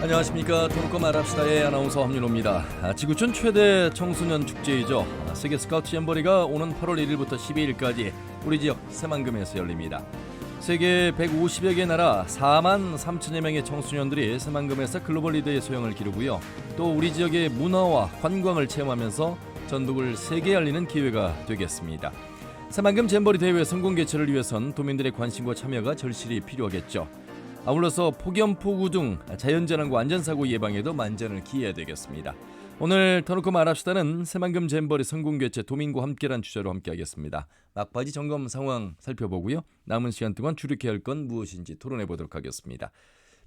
안녕하십니까. 토론코 말합시다의 아나운서 함윤호입니다. 지구촌 최대 청소년 축제이죠. 세계 스카우트 잼버리가 오는 8월 1일부터 12일까지 우리 지역 새만금에서 열립니다. 세계 150여 개 나라 4만 3천여 명의 청소년들이 새만금에서 글로벌 리더의 소영을 기르고요. 또 우리 지역의 문화와 관광을 체험하면서 전국을 세계에 알리는 기회가 되겠습니다. 새만금 잼버리 대회 성공 개최를 위해선 도민들의 관심과 참여가 절실히 필요하겠죠. 아울러서 폭염폭우 등 자연재난과 안전사고 예방에도 만전을 기해야 되겠습니다. 오늘 터놓고 말합시다는 새만금 잼버리 성공 개최 도민과 함께란 주제로 함께하겠습니다. 막바지 점검 상황 살펴보고요. 남은 시간 동안 주력해야 할 건 무엇인지 토론해보도록 하겠습니다.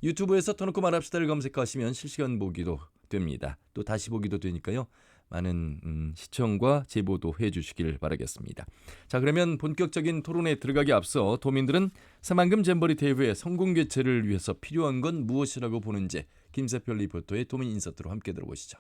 유튜브에서 터놓고 말합시다를 검색하시면 실시간 보기도 됩니다. 또 다시 보기도 되니까요. 많은 시청과 제보도 해주시길 바라겠습니다. 자, 그러면 본격적인 토론에 들어가기 앞서 도민들은 새만금 잼버리 대회 성공 개최를 위해서 필요한 건 무엇이라고 보는지 김세별 리포터의 도민 인서트로 함께 들어보시죠.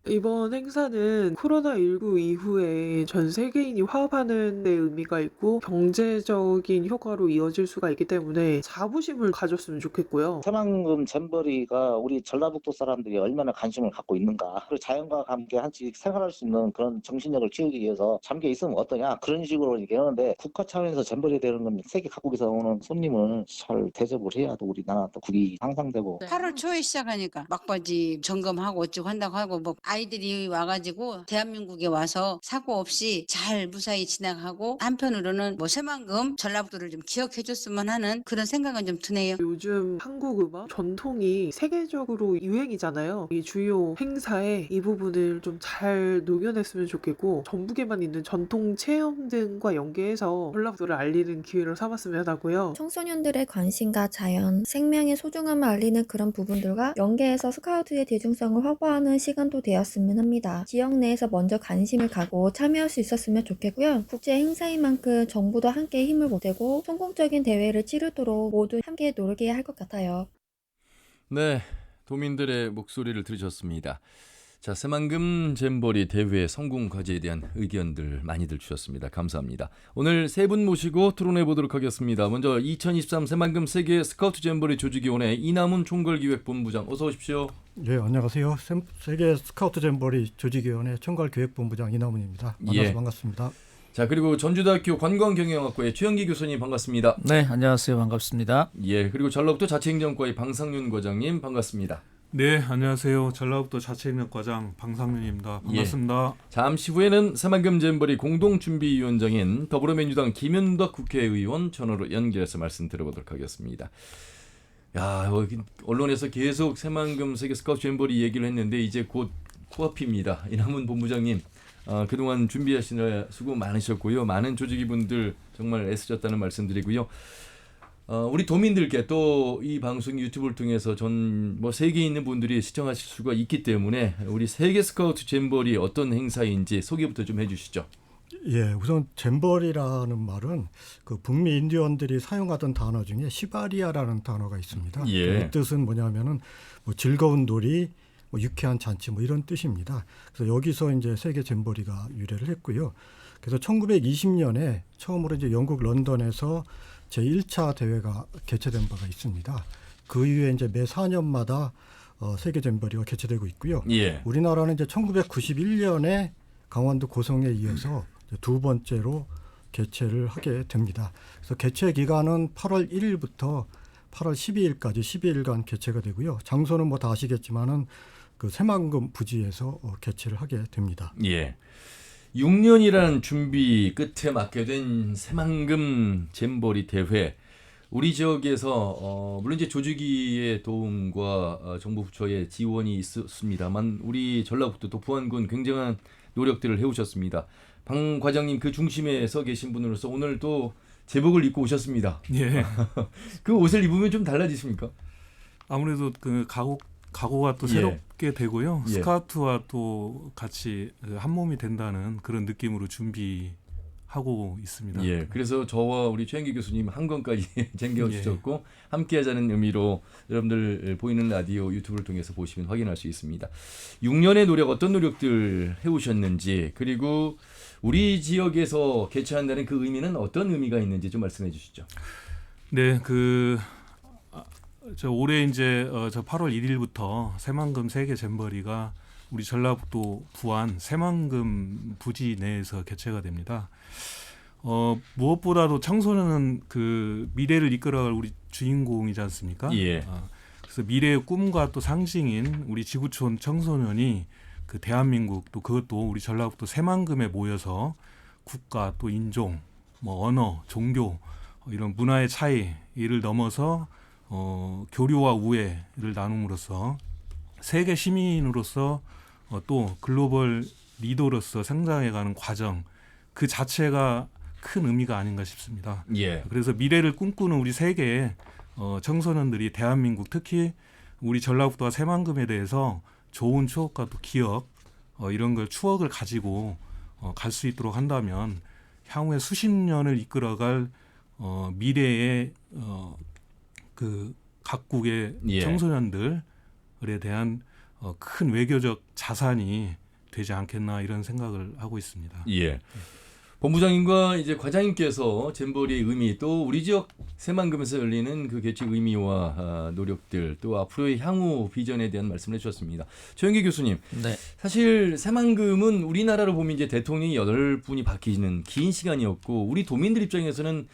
이번 행사는 코로나19 이후에 전 세계인이 화합하는 데 의미가 있고 경제적인 효과로 이어질 수가 있기 때문에 자부심을 가졌으면 좋겠고요. 새만금 잼버리가 우리 전라북도 사람들이 얼마나 관심을 갖고 있는가, 그리고 자연과 함께 한씩 생활할 수 있는 그런 정신력을 키우기 위해서 잠겨 있으면 어떠냐, 그런 식으로 얘기하는데, 국가 차원에서 잼버리 되는 건 세계 각국에서 오는 손님을 잘 대접을 해야 또 우리나라 또 국이 향상되고. 8월 초에 시작하니까 막바지 점검하고 어쩌고 한다고 하고, 뭐 아이들이 와가지고 대한민국에 와서 사고 없이 잘 무사히 지나가고, 한편으로는 뭐 새만금 전라북도를 좀 기억해줬으면 하는 그런 생각은 좀 드네요. 요즘 한국 음악 전통이 세계적으로 유행이잖아요. 이 주요 행사에 이 부분을 좀 잘 녹여냈으면 좋겠고, 전북에만 있는 전통 체험 등과 연계해서 전라북도를 알리는 기회로 삼았으면 하고요. 청소년들의 관심과 자연, 생명의 소중함을 알리는 그런 부분들과 연계해서 스카우트의 대중성을 확보하는 시간도 되었으면 합니다. 지역 내에서 먼저 관심을 가고 참여할 수 있었으면 좋겠고요. 국제 행사인 만큼 정부도 함께 힘을 보태고 성공적인 대회를 치르도록 모두 함께 노력해야 할 것 같아요. 네, 도민들의 목소리를 들으셨습니다. 자, 새만금 잼버리 대회 성공 과제에 대한 의견들 많이들 주셨습니다. 감사합니다. 오늘 세 분 모시고 토론해 보도록 하겠습니다. 먼저 2023 새만금 세계 스카우트 잼버리 조직위원회 이남훈 총괄기획본부장, 어서 오십시오. 네, 안녕하세요. 세계 스카우트 잼버리 조직위원회 총괄기획본부장 이남훈입니다. 만나서 예. 반갑습니다. 자, 그리고 전주대학교 관광경영학과의 최영기 교수님 반갑습니다. 네, 안녕하세요. 반갑습니다. 예, 그리고 전라북도 자치행정과의 방상윤 과장님 반갑습니다. 네, 안녕하세요. 전라북도 자치행정과장 방상윤입니다. 반갑습니다. 예. 잠시 후에는 새만금 잼버리 공동준비위원장인 더불어민주당 김윤덕 국회의원 전화로 연결해서 말씀 들어보도록 하겠습니다. 야, 언론에서 계속 새만금 세계 스카우트 잼버리 얘기를 했는데 이제 곧 코앞입니다. 이남훈 본부장님, 그동안 준비하시느라 수고 많으셨고요. 많은 조직위분들 정말 애쓰셨다는 말씀드리고요. 우리 도민들께 또 이 방송 유튜브를 통해서 세계에 있는 분들이 시청하실 수가 있기 때문에 우리 세계 스카우트 잼버리 어떤 행사인지 소개부터 좀 해주시죠. 예, 우선 잼버리라는 말은 그 북미 인디언들이 사용하던 단어 중에 시바리아라는 단어가 있습니다. 예. 이 뜻은 뭐냐면은 뭐 즐거운 놀이, 뭐 유쾌한 잔치, 뭐 이런 뜻입니다. 그래서 여기서 이제 세계 잼버리가 유래를 했고요. 그래서 1920년에 처음으로 이제 영국 런던에서 제1차 대회가 개최된 바가 있습니다. 그 이후에 이제 매 4년마다 세계 잼버리가 개최되고 있고요. 예. 우리나라는 이제 1991년에 강원도 고성에 이어서 두 번째로 개최를 하게 됩니다. 그래서 개최 기간은 8월 1일부터 8월 12일까지 12일간 개최가 되고요. 장소는 뭐 다 아시겠지만은 그 새만금 부지에서 개최를 하게 됩니다. 예. 6년이라는 준비 끝에 맡게 된 새만금 잼버리 대회, 우리 지역에서 물론 이제 조직위의 도움과 정부 부처의 지원이 있었습니다만 우리 전라북도 부안군 굉장한 노력들을 해오셨습니다. 방 과장님 그 중심에 서 계신 분으로서 오늘 또 제복을 입고 오셨습니다. 예. 그 옷을 입으면 좀 달라지십니까? 아무래도 그 각오가 또 새롭게 되고요. 예. 스카우트와 또 같이 한 몸이 된다는 그런 느낌으로 준비하고 있습니다. 예. 그래서 저와 우리 최영기 교수님 한 권까지 챙겨주셨고 함께하자는 의미로 여러분들 보이는 라디오 유튜브를 통해서 보시면 확인할 수 있습니다. 6년의 노력, 어떤 노력들 해오셨는지, 그리고 우리 지역에서 개최한다는 그 의미는 어떤 의미가 있는지 좀 말씀해 주시죠. 네, 저 올해 이제 저 8월 1일부터 새만금 세계 잼버리가 우리 전라북도 부안 새만금 부지 내에서 개최가 됩니다. 무엇보다도 청소년은 그 미래를 이끌어갈 우리 주인공이지 않습니까? 예. 그래서 미래의 꿈과 또 상징인 우리 지구촌 청소년이 그 대한민국 또 그것도 우리 전라북도 새만금에 모여서 국가 또 인종, 뭐 언어, 종교 이런 문화의 차이를 넘어서 교류와 우애를 나눔으로써 세계 시민으로서 또 글로벌 리더로서 성장해가는 과정 그 자체가 큰 의미가 아닌가 싶습니다. 예. 그래서 미래를 꿈꾸는 우리 세계의 청소년들이 대한민국 특히 우리 전라북도와 새만금에 대해서 좋은 추억과 또 기억 이런 걸 추억을 가지고 갈 수 있도록 한다면 향후에 수십 년을 이끌어갈 미래의 그 각국의 예. 청소년들에 대한 큰 외교적 자산이 되지 않겠나 이런 생각을 하고 있습니다. 예. 본부장님과 이제 과장님께서 잼버리의 의미 또 우리 지역 새만금에서 열리는 그 개최 의미와 노력들 또 앞으로의 향후 비전에 대한 말씀을 해주셨습니다. 조영기 교수님, 네. 사실 새만금은 우리나라로 보면 이제 대통령이 8분이 바뀌는 긴 시간이었고 우리 도민들 입장에서는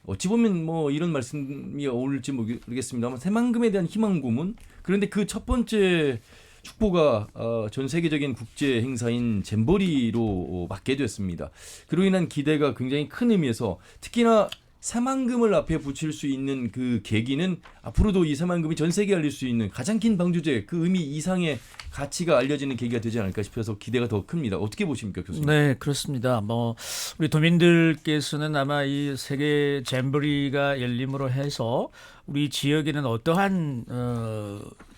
어찌 보면 뭐 이런 말씀이 어울릴지 모르겠습니다만 새만금에 대한 희망 고문. 그런데 그 첫 번째 축보가 전 세계적인 국제 행사인 잼버리로 맞게 됐습니다. 그로 인한 기대가 굉장히 큰 의미에서 특히나 새만금을 앞에 붙일 수 있는 그 계기는 앞으로도 이 새만금이 전 세계에 알릴 수 있는 가장 긴 방조제 그 의미 이상의 가치가 알려지는 계기가 되지 않을까 싶어서 기대가 더 큽니다. 어떻게 보십니까, 교수님? 네, 그렇습니다. 뭐 우리 도민들께서는 아마 이 세계 잼버리가 열림으로 해서 우리 지역에는 어떠한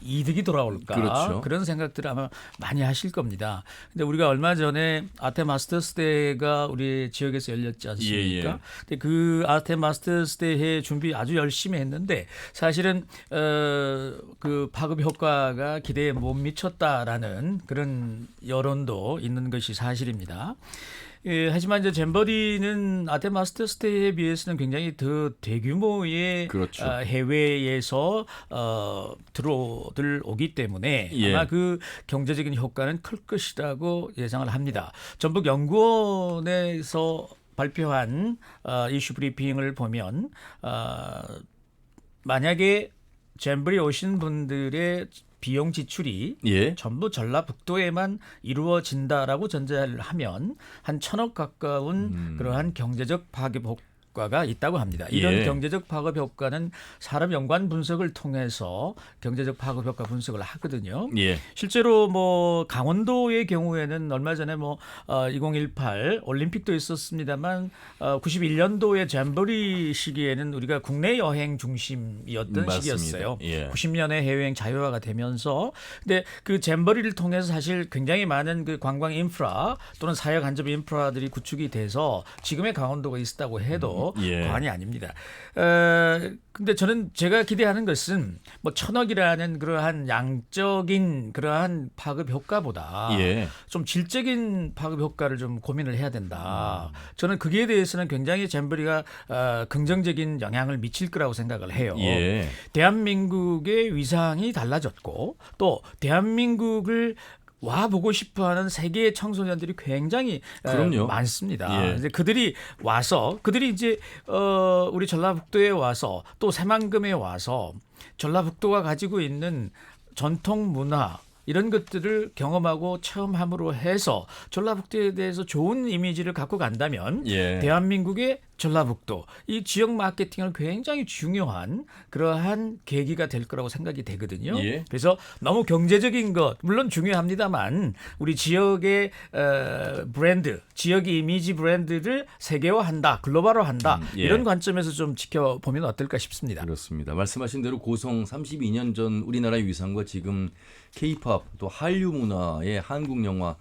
이득이 돌아올까 그렇죠. 그런 생각들을 아마 많이 하실 겁니다. 근데 우리가 얼마 전에 아테 마스터스 대회가 우리 지역에서 열렸지 않습니까? 예. 근데 그 아테 마스터스 대회 준비 아주 열심히 했는데 사실은 그 파급 효과가 기대에 못 미쳤다라는 그런 여론도 있는 것이 사실입니다. 예, 하지만 이제 잼버리는 아테 마스터스 대회에 비해서는 굉장히 더 대규모의 그렇죠. 해외에서 들어들 오기 때문에 예. 아마 그 경제적인 효과는 클 것이라고 예상을 합니다. 전북 연구원에서 발표한 이슈 브리핑을 보면 만약에 잼버리 오신 분들의 비용 지출이 예. 전부 전라북도에만 이루어진다라고 전제를 하면 한 1,000억 가까운 그러한 경제적 파급 효과가 있다고 합니다. 이런 예. 경제적 파급 효과는 사람 연관 분석을 통해서 경제적 파급 효과 분석을 하거든요. 예. 실제로 뭐 강원도의 경우에는 얼마 전에 뭐 2018 올림픽도 있었습니다만 91년도의 잼버리 시기에는 우리가 국내 여행 중심이었던 맞습니다. 시기였어요. 예. 90년에 해외여행 자유화가 되면서 근데 그 잼버리를 통해서 사실 굉장히 많은 그 관광 인프라 또는 사회 간접 인프라들이 구축이 돼서 지금의 강원도가 있었다고 해도 예. 과언이 아닙니다. 근데 저는 제가 기대하는 것은 뭐 1,000억이라는 그러한 양적인 그러한 파급 효과보다 예. 좀 질적인 파급 효과를 좀 고민을 해야 된다. 저는 거기에 대해서는 굉장히 잼버리가 긍정적인 영향을 미칠 거라고 생각을 해요. 예. 대한민국의 위상이 달라졌고 또 대한민국을 와 보고 싶어하는 세계의 청소년들이 굉장히 그럼요. 많습니다. 예. 이제 그들이 와서 그들이 이제 우리 전라북도에 와서 또 새만금에 와서 전라북도가 가지고 있는 전통 문화 이런 것들을 경험하고 체험함으로 해서 전라북도에 대해서 좋은 이미지를 갖고 간다면 예. 대한민국의 전라북도 이 지역 마케팅을 굉장히 중요한 그러한 계기가 될 거라고 생각이 되거든요. 예. 그래서 너무 경제적인 것 물론 중요합니다만 우리 지역의 브랜드, 지역의 이미지 브랜드를 세계화한다, 글로벌화한다 예. 이런 관점에서 좀 지켜보면 어떨까 싶습니다. 그렇습니다. 말씀하신 대로 고성 32년 전 우리나라의 위상과 지금 K-팝 또 한류 문화의 한국 영화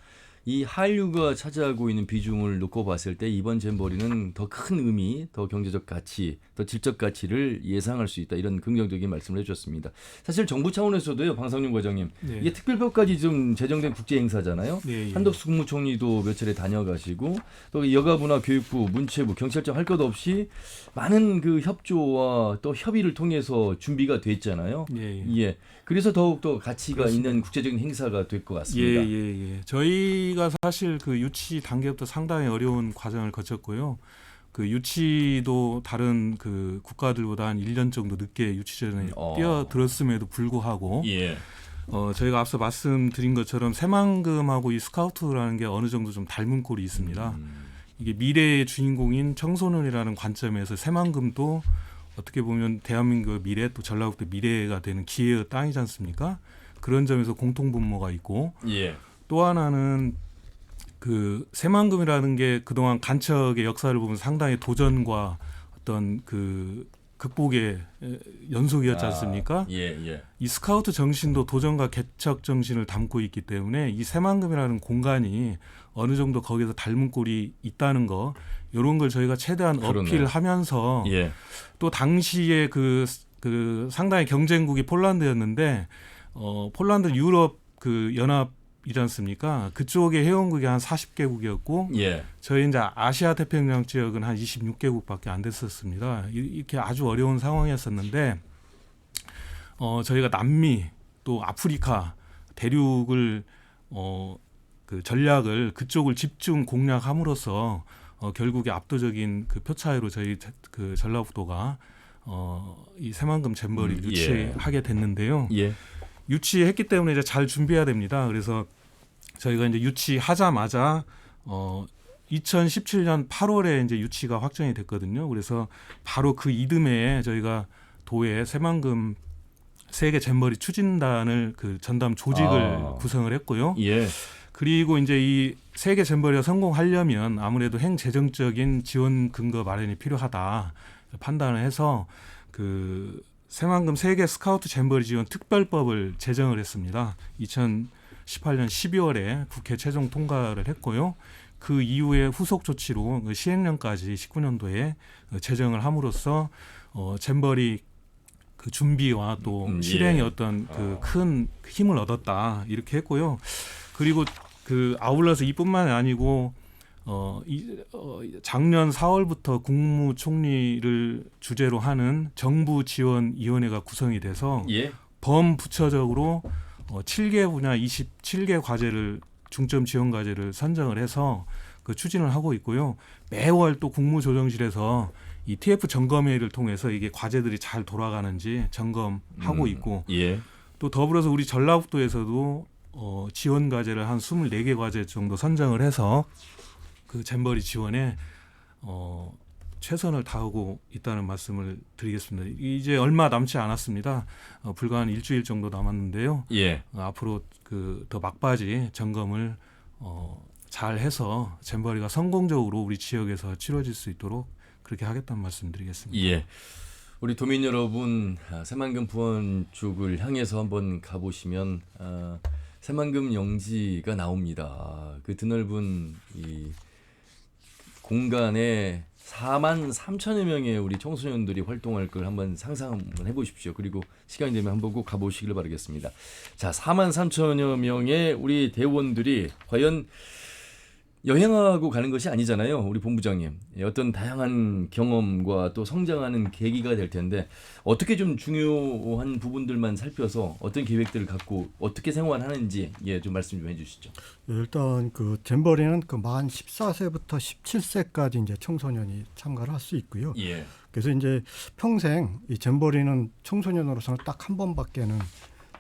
이 한류가 차지하고 있는 비중을 놓고 봤을 때 이번 잼버리는 더 큰 의미, 더 경제적 가치, 더 질적 가치를 예상할 수 있다. 이런 긍정적인 말씀을 해주셨습니다. 사실 정부 차원에서도요, 방상윤 과장님, 네. 이게 특별법까지 좀 제정된 국제 행사잖아요. 네, 예. 한덕수 국무총리도 몇 차례 다녀가시고 또 여가부나 교육부, 문체부, 경찰청 할 것 없이 많은 그 협조와 또 협의를 통해서 준비가 됐잖아요. 예. 예. 그래서 더욱더 가치가 그렇습니다. 있는 국제적인 행사가 될 것 같습니다. 예. 저희가 사실 그 유치 단계부터 상당히 어려운 과정을 거쳤고요. 그 유치도 다른 그 국가들보다 한 1년 정도 늦게 유치전에 뛰어들었음에도 불구하고 예. 저희가 앞서 말씀드린 것처럼 새만금하고 이 스카우트라는 게 어느 정도 좀 닮은 꼴이 있습니다. 이게 미래의 주인공인 청소년이라는 관점에서 새만금도 어떻게 보면 대한민국의 미래 또 전라북도 미래가 되는 기회의 땅이지 않습니까? 그런 점에서 공통분모가 있고 예. 또 하나는 그 새만금이라는 게 그동안 간척의 역사를 보면 상당히 도전과 어떤 그 극복의 연속이었지 않습니까? 예. 이 스카우트 정신도 도전과 개척 정신을 담고 있기 때문에 이 새만금이라는 공간이 어느 정도 거기서 닮은 꼴이 있다는 거 이런 걸 저희가 최대한 그러네. 어필하면서 예. 또 당시에 그 상당히 경쟁국이 폴란드였는데 폴란드 유럽 그 연합이지 않습니까? 그쪽에 회원국이 한 40개국이었고 예. 저희 이제 아시아 태평양 지역은 한 26개국밖에 안 됐었습니다. 이렇게 아주 어려운 상황이었었는데 저희가 남미 또 아프리카 대륙을 그 전략을 그쪽을 집중 공략함으로써 결국에 압도적인 그 표 차이로 저희 그 전라북도가 이 새만금 잼버리를 유치하게 됐는데요. 예. 유치했기 때문에 이제 잘 준비해야 됩니다. 그래서 저희가 이제 유치하자마자 2017년 8월에 이제 유치가 확정이 됐거든요. 그래서 바로 그 이듬해에 저희가 도에 새만금 세계 잼버리 추진단을 그 전담 조직을 구성을 했고요. 예. 그리고 이제 이 세계 잼버리가 성공하려면 아무래도 행재정적인 지원 근거 마련이 필요하다 판단을 해서 그 새만금 세계 스카우트 잼버리 지원 특별법을 제정을 했습니다. 2018년 12월에 국회 최종 통과를 했고요. 그 이후에 후속 조치로 시행령까지 19년도에 제정을 함으로써 잼버리 그 준비와 또 실행의 어떤 그 큰 힘을 얻었다 이렇게 했고요. 그리고 그 아울러서 이뿐만이 아니고 작년 4월부터 국무총리를 주재로 하는 정부지원위원회가 구성이 돼서 예. 범부처적으로 7개 분야 27개 과제를 중점 지원 과제를 선정을 해서 그 추진을 하고 있고요. 매월 또 국무조정실에서 이 TF 점검회의를 통해서 이게 과제들이 잘 돌아가는지 점검하고 있고 예. 또 더불어서 우리 전라북도에서도 지원 과제를 한 24개 과제 정도 선정을 해서 그 잼버리 지원에 최선을 다하고 있다는 말씀을 드리겠습니다. 이제 얼마 남지 않았습니다. 불과 한 일주일 정도 남았는데요. 예. 앞으로 그 더 막바지 점검을 잘 해서 잼버리가 성공적으로 우리 지역에서 치러질 수 있도록 그렇게 하겠다는 말씀드리겠습니다. 예. 우리 도민 여러분, 새만금 부원 쪽을 향해서 한번 가보시면 새만금 영지가 나옵니다. 그 드넓은 이 공간에 43,000여 명의 우리 청소년들이 활동할 걸 한번 상상 한번 해보십시오. 그리고 시간이 되면 한번 꼭 가보시길 바라겠습니다. 자, 43,000여 명의 우리 대원들이 과연 여행하고 가는 것이 아니잖아요. 우리 본부장님. 어떤 다양한 경험과 또 성장하는 계기가 될 텐데 어떻게 좀 중요한 부분들만 살펴서 어떤 계획들을 갖고 어떻게 생활하는지 좀 말씀 좀 해주시죠. 일단 그 잼버리는 그 만 14세부터 17세까지 이제 청소년이 참가를 할 수 있고요. 예. 그래서 이제 평생 이 잼버리는 청소년으로서는 딱 한 번밖에는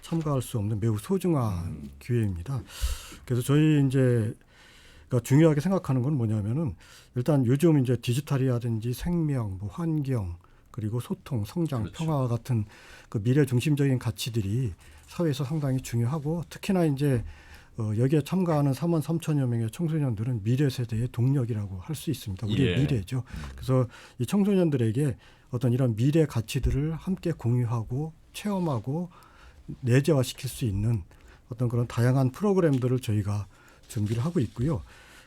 참가할 수 없는 매우 소중한 기회입니다. 그래서 저희 이제 중요하게 생각하는 건 뭐냐면은 일단 요즘 이제 디지털이라든지 생명, 뭐 환경, 그리고 소통, 성장, 그렇죠. 평화와 같은 그 미래 중심적인 가치들이 사회에서 상당히 중요하고 특히나 이제 여기에 참가하는 43,000여 명의 청소년들은 미래 세대의 동력이라고 할 수 있습니다. 우리의 미래죠. 그래서 이 청소년들에게 어떤 이런 미래 가치들을 함께 공유하고 체험하고 내재화시킬 수 있는 어떤 그런 다양한 프로그램들을 저희가 준비를 하고 있고요.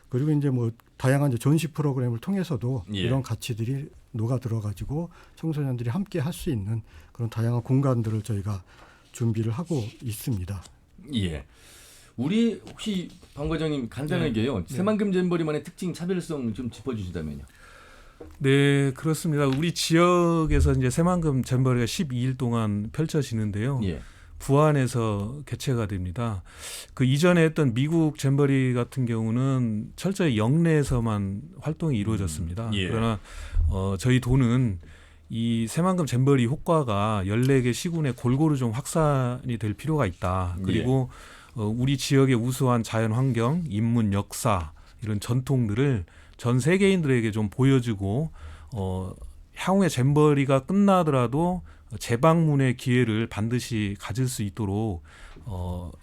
그리고 이제 뭐 다양한 이제 전시 프로그램을 통해서도 예. 이런 가치들이 녹아 들어가지고 청소년들이 함께 할 수 있는 그런 다양한 공간들을 저희가 준비를 하고 있습니다. 예. 우리 혹시 방 과장님 간단하게요. 새만금 잼버리만의 특징, 차별성 좀 짚어주신다면요. 네, 그렇습니다. 우리 지역에서 이제 새만금 잼버리가 12일 동안 펼쳐지는데요. 예. 부안에서 개최가 됩니다. 그 이전에 했던 미국 잼버리 같은 경우는 철저히 영내에서만 활동이 이루어졌습니다. 예. 그러나 저희 도는 이 새만금 잼버리 효과가 14개 시군에 골고루 좀 확산이 될 필요가 있다. 그리고 우리 지역의 우수한 자연 환경, 인문, 역사 이런 전통들을 전 세계인들에게 좀 보여주고 향후에 잼버리가 끝나더라도 재방문의 기회를 반드시 가질 수 있도록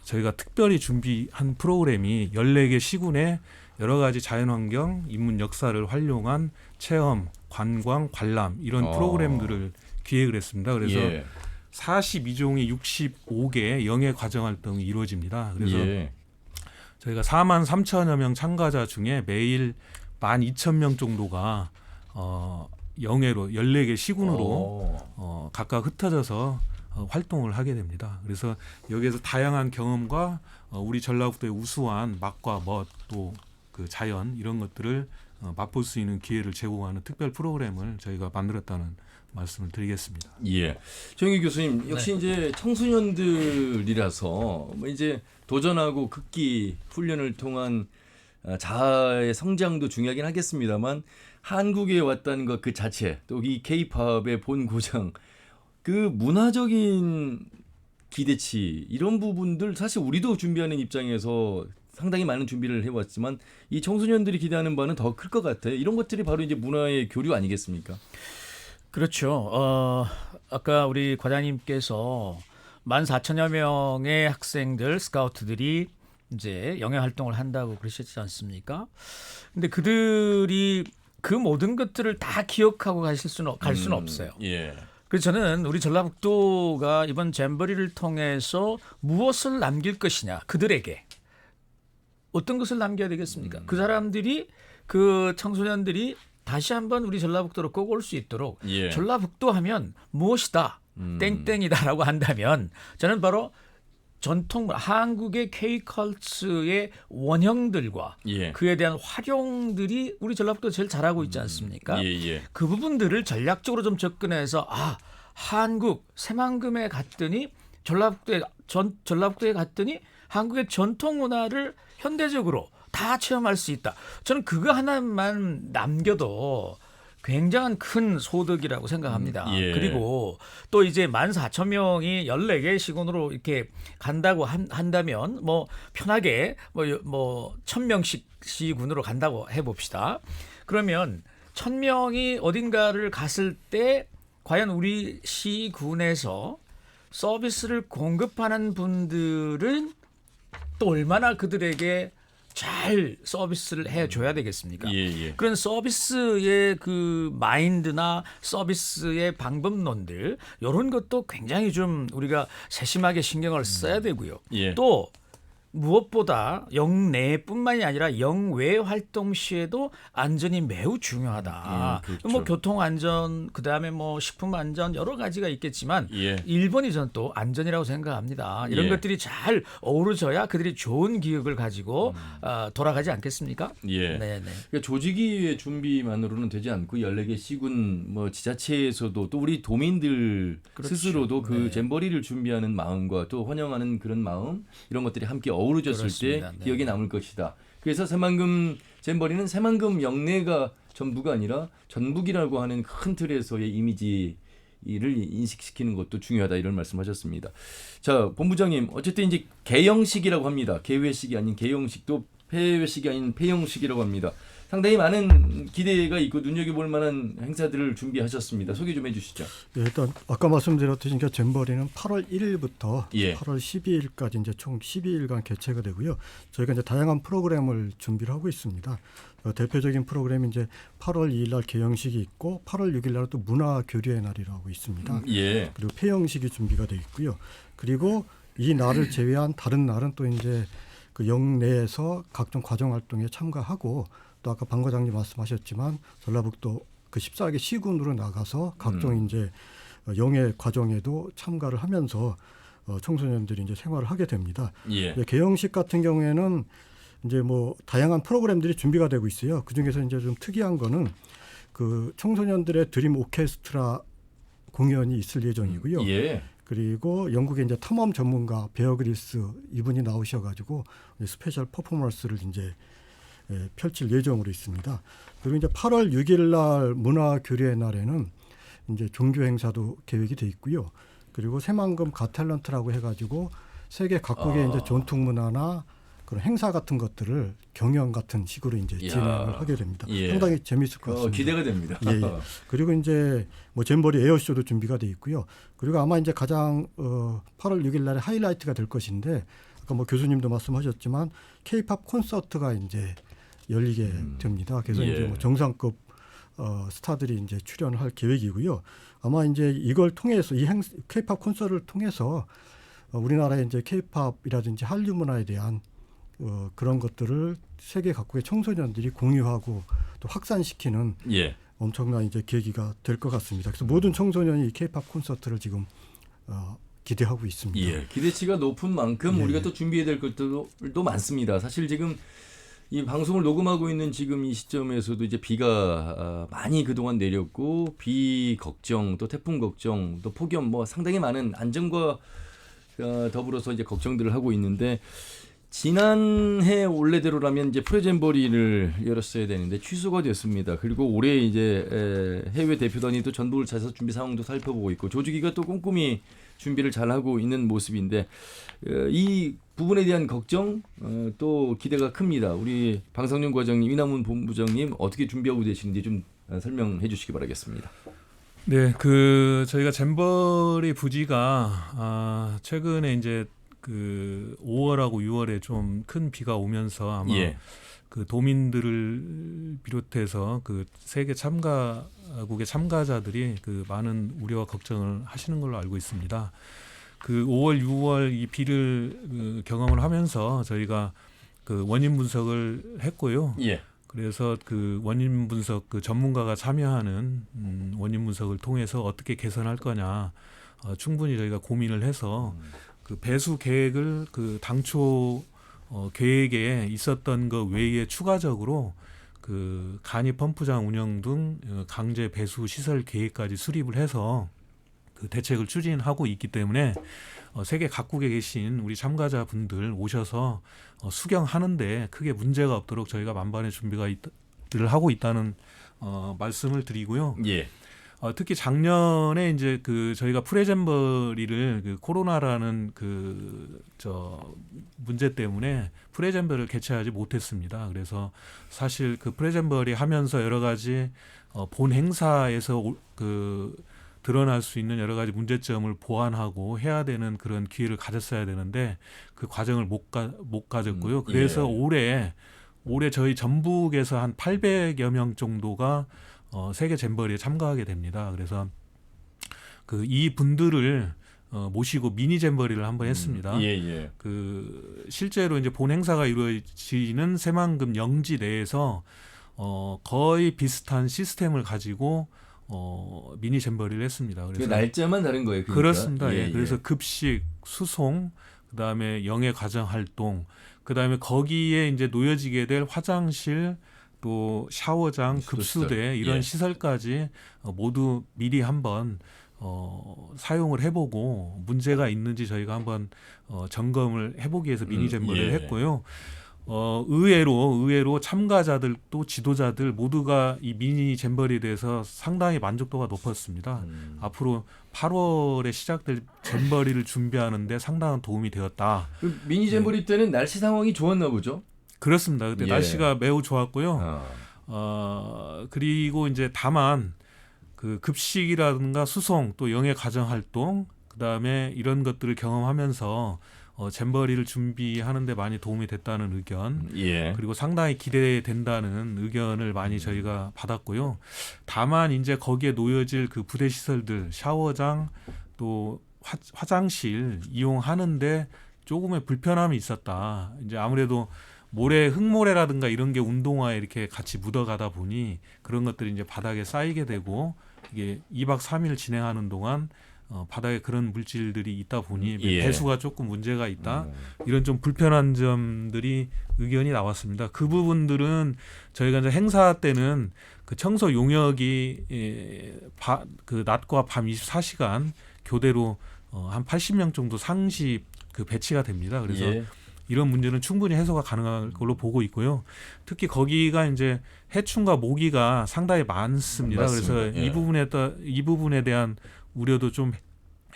저희가 특별히 준비한 프로그램이 14개 시군에 여러 가지 자연환경, 인문 역사를 활용한 체험, 관광, 관람 이런 프로그램들을 기획을 했습니다. 그래서 42종이 65개 영예 과정 활동이 이루어집니다. 그래서 저희가 4만 3천여 명 참가자 중에 매일 12,000명 정도가 영예로 14개 시군으로 각각 흩어져서 활동을 하게 됩니다. 그래서 여기에서 다양한 경험과 우리 전라북도의 우수한 맛과 멋 또 그 자연 이런 것들을 맛볼 수 있는 기회를 제공하는 특별 프로그램을 저희가 만들었다는 말씀을 드리겠습니다. 예. 정희 교수님 역시 이제 청소년들이라서 뭐 이제 도전하고 극기 훈련을 통한 자아의 성장도 중요하긴 하겠습니다만 한국에 왔다는 것 그 자체 또 이 K-팝의 본 고장 그 문화적인 기대치 이런 부분들 사실 우리도 준비하는 입장에서 상당히 많은 준비를 해왔지만 이 청소년들이 기대하는 바는 더 클 것 같아요. 이런 것들이 바로 이제 문화의 교류 아니겠습니까? 그렇죠. 아까 우리 과장님께서 14,000여 명의 학생들, 스카우트들이 이제 영예 활동을 한다고 그러셨지 않습니까? 근데 그들이 그 모든 것들을 다 기억하고 갈 수는 없어요. 예. 그래서 저는 우리 전라북도가 이번 잼버리를 통해서 무엇을 남길 것이냐, 그들에게 어떤 것을 남겨야 되겠습니까? 그 사람들이 그 청소년들이 다시 한번 우리 전라북도로 꼭 올 수 있도록 전라북도 하면 무엇이다, 땡땡이다라고 한다면 저는 바로 전통 한국의 K-컬처의 원형들과 그에 대한 활용들이 우리 전라북도 제일 잘하고 있지 않습니까? 그 부분들을 전략적으로 좀 접근해서 한국 새만금에 갔더니 전라북도에 갔더니 한국의 전통 문화를 현대적으로 다 체험할 수 있다. 저는 그거 하나만 남겨도 굉장한 큰 소득이라고 생각합니다. 그리고 또 이제 14,000명이 14개 시군으로 이렇게 간다고 한다면 뭐 편하게 뭐 1,000명씩 시군으로 간다고 해봅시다. 그러면 1,000명이 어딘가를 갔을 때 과연 우리 시군에서 서비스를 공급하는 분들은 또 얼마나 그들에게 잘 서비스를 해줘야 되겠습니까? 그런 서비스의 그 마인드나 서비스의 방법론들 이런 것도 굉장히 좀 우리가 세심하게 신경을 써야 되고요. 또 무엇보다 영내뿐만이 아니라 영외 활동 시에도 안전이 매우 중요하다. 그렇죠. 뭐 교통 안전, 그다음에 뭐 식품 안전 여러 가지가 있겠지만 1번이 저는 또 안전이라고 생각합니다. 이런 것들이 잘 어우러져야 그들이 좋은 기억을 가지고 돌아가지 않겠습니까? 그러니까 조직위의 준비만으로는 되지 않고 14개 시군 뭐 지자체에서도 또 우리 도민들 스스로도 그 잼버리를 준비하는 마음과 또 환영하는 그런 마음 이런 것들이 함께 어우러졌을 그렇습니다. 때 기억에 남을 것이다. 그래서 새만금 잼버리는 새만금 영내가 전부가 아니라 전북이라고 하는 큰 틀에서의 이미지를 인식시키는 것도 중요하다 이런 말씀하셨습니다. 자, 본부장님 어쨌든 이제 개영식이라고 합니다. 개회식이 아닌 개영식 또 폐회식이 아닌 폐영식이라고 합니다. 상당히 많은 기대가 있고 눈여겨볼 만한 행사들을 준비하셨습니다. 소개 좀 해주시죠. 일단 아까 말씀드렸듯이 잼버리는 8월 1일부터 8월 12일까지 이제 총 12일간 개최가 되고요. 저희가 이제 다양한 프로그램을 준비를 하고 있습니다. 대표적인 프로그램이 이제 8월 2일 날 개영식이 있고 8월 6일 날 또 문화 교류의 날이라고 있습니다. 그리고 폐영식이 준비가 돼 있고요. 그리고 이 날을 제외한 다른 날은 또 이제 그 영내에서 각종 과정 활동에 참가하고 또 아까 방 과장님 말씀하셨지만 전라북도 그 14개 시군으로 나가서 각종 이제 영예 과정에도 참가를 하면서 청소년들이 이제 생활을 하게 됩니다. 예. 개영식 같은 경우에는 이제 뭐 다양한 프로그램들이 준비가 되고 있어요. 그 중에서 이제 좀 특이한 거는 그 청소년들의 드림 오케스트라 공연이 있을 예정이고요. 예. 그리고 영국의 이제 탐험 전문가 베어 그릴스 이분이 나오셔가지고 스페셜 퍼포먼스를 이제 펼칠 예정으로 있습니다. 그리고 이제 8월 6일 날 문화교류의 날에는 이제 종교 행사도 계획이 돼 있고요. 그리고 새만금 갓탤런트라고 해가지고 세계 각국의 이제 전통 문화나 그런 행사 같은 것들을 경연 같은 식으로 이제 이야. 진행을 하게 됩니다. 예. 상당히 재미있을 것 같습니다. 기대가 됩니다. 예, 예. 그리고 이제 뭐 잼버리 에어쇼도 준비가 돼 있고요. 그리고 아마 이제 가장 8월 6일 날에 하이라이트가 될 것인데 아까 뭐 교수님도 말씀하셨지만 K-팝 콘서트가 이제 열리게 됩니다. 그래서 예. 이제 뭐 정상급 스타들이 이제 출연을 할 계획이고요. 아마 이제 이걸 통해서 이 K-팝 콘서트를 통해서 우리나라의 이제 K-팝이라든지 한류 문화에 대한 그런 것들을 세계 각국의 청소년들이 공유하고 또 확산시키는 예. 엄청난 이제 계기가 될 것 같습니다. 그래서 모든 청소년이 K-팝 콘서트를 지금 기대하고 있습니다. 예. 기대치가 높은 만큼 예. 우리가 또 준비해야 될 것들도 많습니다. 사실 지금 이 방송을 녹음하고 있는 지금 이 시점에서도 이제 비가 많이 그동안 내렸고 비 걱정 또 태풍 걱정 또 폭염 뭐 상당히 많은 안전과 더불어서 이제 걱정들을 하고 있는데 지난해 원래대로라면 이제 프레잼버리를 열었어야 되는데 취소가 됐습니다. 그리고 올해 이제 해외 대표단이 또 전북을 찾아서 준비 상황도 살펴보고 있고 조직위가 또 꼼꼼히 준비를 잘 하고 있는 모습인데 이 부분에 대한 걱정 또 기대가 큽니다. 우리 방성윤 과장님, 이남훈 본부장님 어떻게 준비하고 계시는지 좀 설명해 주시기 바라겠습니다. 네, 그 저희가 잼버리 부지가 최근에 이제 그 5월하고 6월에 좀 큰 비가 오면서 아마 예. 그 도민들을 비롯해서 그 세계 참가국의 참가자들이 그 많은 우려와 걱정을 하시는 걸로 알고 있습니다. 그 5월, 6월 이 비를 경험을 하면서 저희가 그 원인 분석을 했고요. 예. 그래서 그 원인 분석 그 전문가가 참여하는 원인 분석을 통해서 어떻게 개선할 거냐 충분히 저희가 고민을 해서 그 배수 계획을 그 당초 계획에 있었던 것 외에 추가적으로 그 간이 펌프장 운영 등 강제 배수 시설 계획까지 수립을 해서 그 대책을 추진하고 있기 때문에 세계 각국에 계신 우리 참가자분들 오셔서 수경하는데 크게 문제가 없도록 저희가 만반의 준비를 하고 있다는 말씀을 드리고요. 예. 특히 작년에 이제 그 저희가 프레잼버리를 그 코로나라는 문제 때문에 프레잼버리를 개최하지 못했습니다. 그래서 사실 그 프레잼버리 하면서 여러 가지 본 행사에서 드러날 수 있는 여러 가지 문제점을 보완하고 해야 되는 그런 기회를 가졌어야 되는데 그 과정을 못 가졌고요. 그래서 예. 올해 저희 전북에서 한 800여 명 정도가 세계 잼버리에 참가하게 됩니다. 그래서 이 분들을 모시고 미니 잼버리를 한번 했습니다. 예. 그 실제로 이제 본 행사가 이루어지는 새만금 영지 내에서 거의 비슷한 시스템을 가지고 미니 잼버리를 했습니다. 그래서 날짜만 다른 거예요. 그러니까? 그렇습니다. 예. 그래서 급식, 수송, 그다음에 영예 과정 활동, 그다음에 거기에 이제 놓여지게 될 화장실, 또 샤워장, 급수대 이런 예. 시설까지 모두 미리 한번 사용을 해보고 문제가 있는지 저희가 한번 점검을 해보기 위해서 미니 잼버리를 했고요. 의외로 참가자들 또 지도자들 모두가 이 미니 잼버리에 대해서 상당히 만족도가 높았습니다. 앞으로 8월에 시작될 잼버리를 준비하는데 상당한 도움이 되었다. 미니 잼버리 때는 날씨 상황이 좋았나 보죠? 그렇습니다. 그때 예. 날씨가 매우 좋았고요. 그리고 이제 다만 그 급식이라든가 수송 또 영예 과정 활동 그다음에 이런 것들을 경험하면서 잼버리를 준비하는 데 많이 도움이 됐다는 의견 예. 그리고 상당히 기대된다는 의견을 많이 저희가 받았고요. 다만 이제 거기에 놓여질 그 부대 시설들 샤워장 또 화장실 이용하는데 조금의 불편함이 있었다. 이제 아무래도 모래, 흙모래라든가 이런 게 운동화에 이렇게 같이 묻어가다 보니 그런 것들이 이제 바닥에 쌓이게 되고 이게 2박 3일 진행하는 동안 바닥에 그런 물질들이 있다 보니 예. 배수가 조금 문제가 있다. 이런 좀 불편한 점들이 의견이 나왔습니다. 그 부분들은 저희가 이제 행사 때는 그 청소 용역이 그 낮과 밤 24시간 교대로 한 80명 정도 상시 그 배치가 됩니다. 그래서 예. 이런 문제는 충분히 해소가 가능할 걸로 보고 있고요. 특히 거기가 이제 해충과 모기가 상당히 많습니다. 맞습니다. 그래서 예. 이 부분에 대한 우려도 좀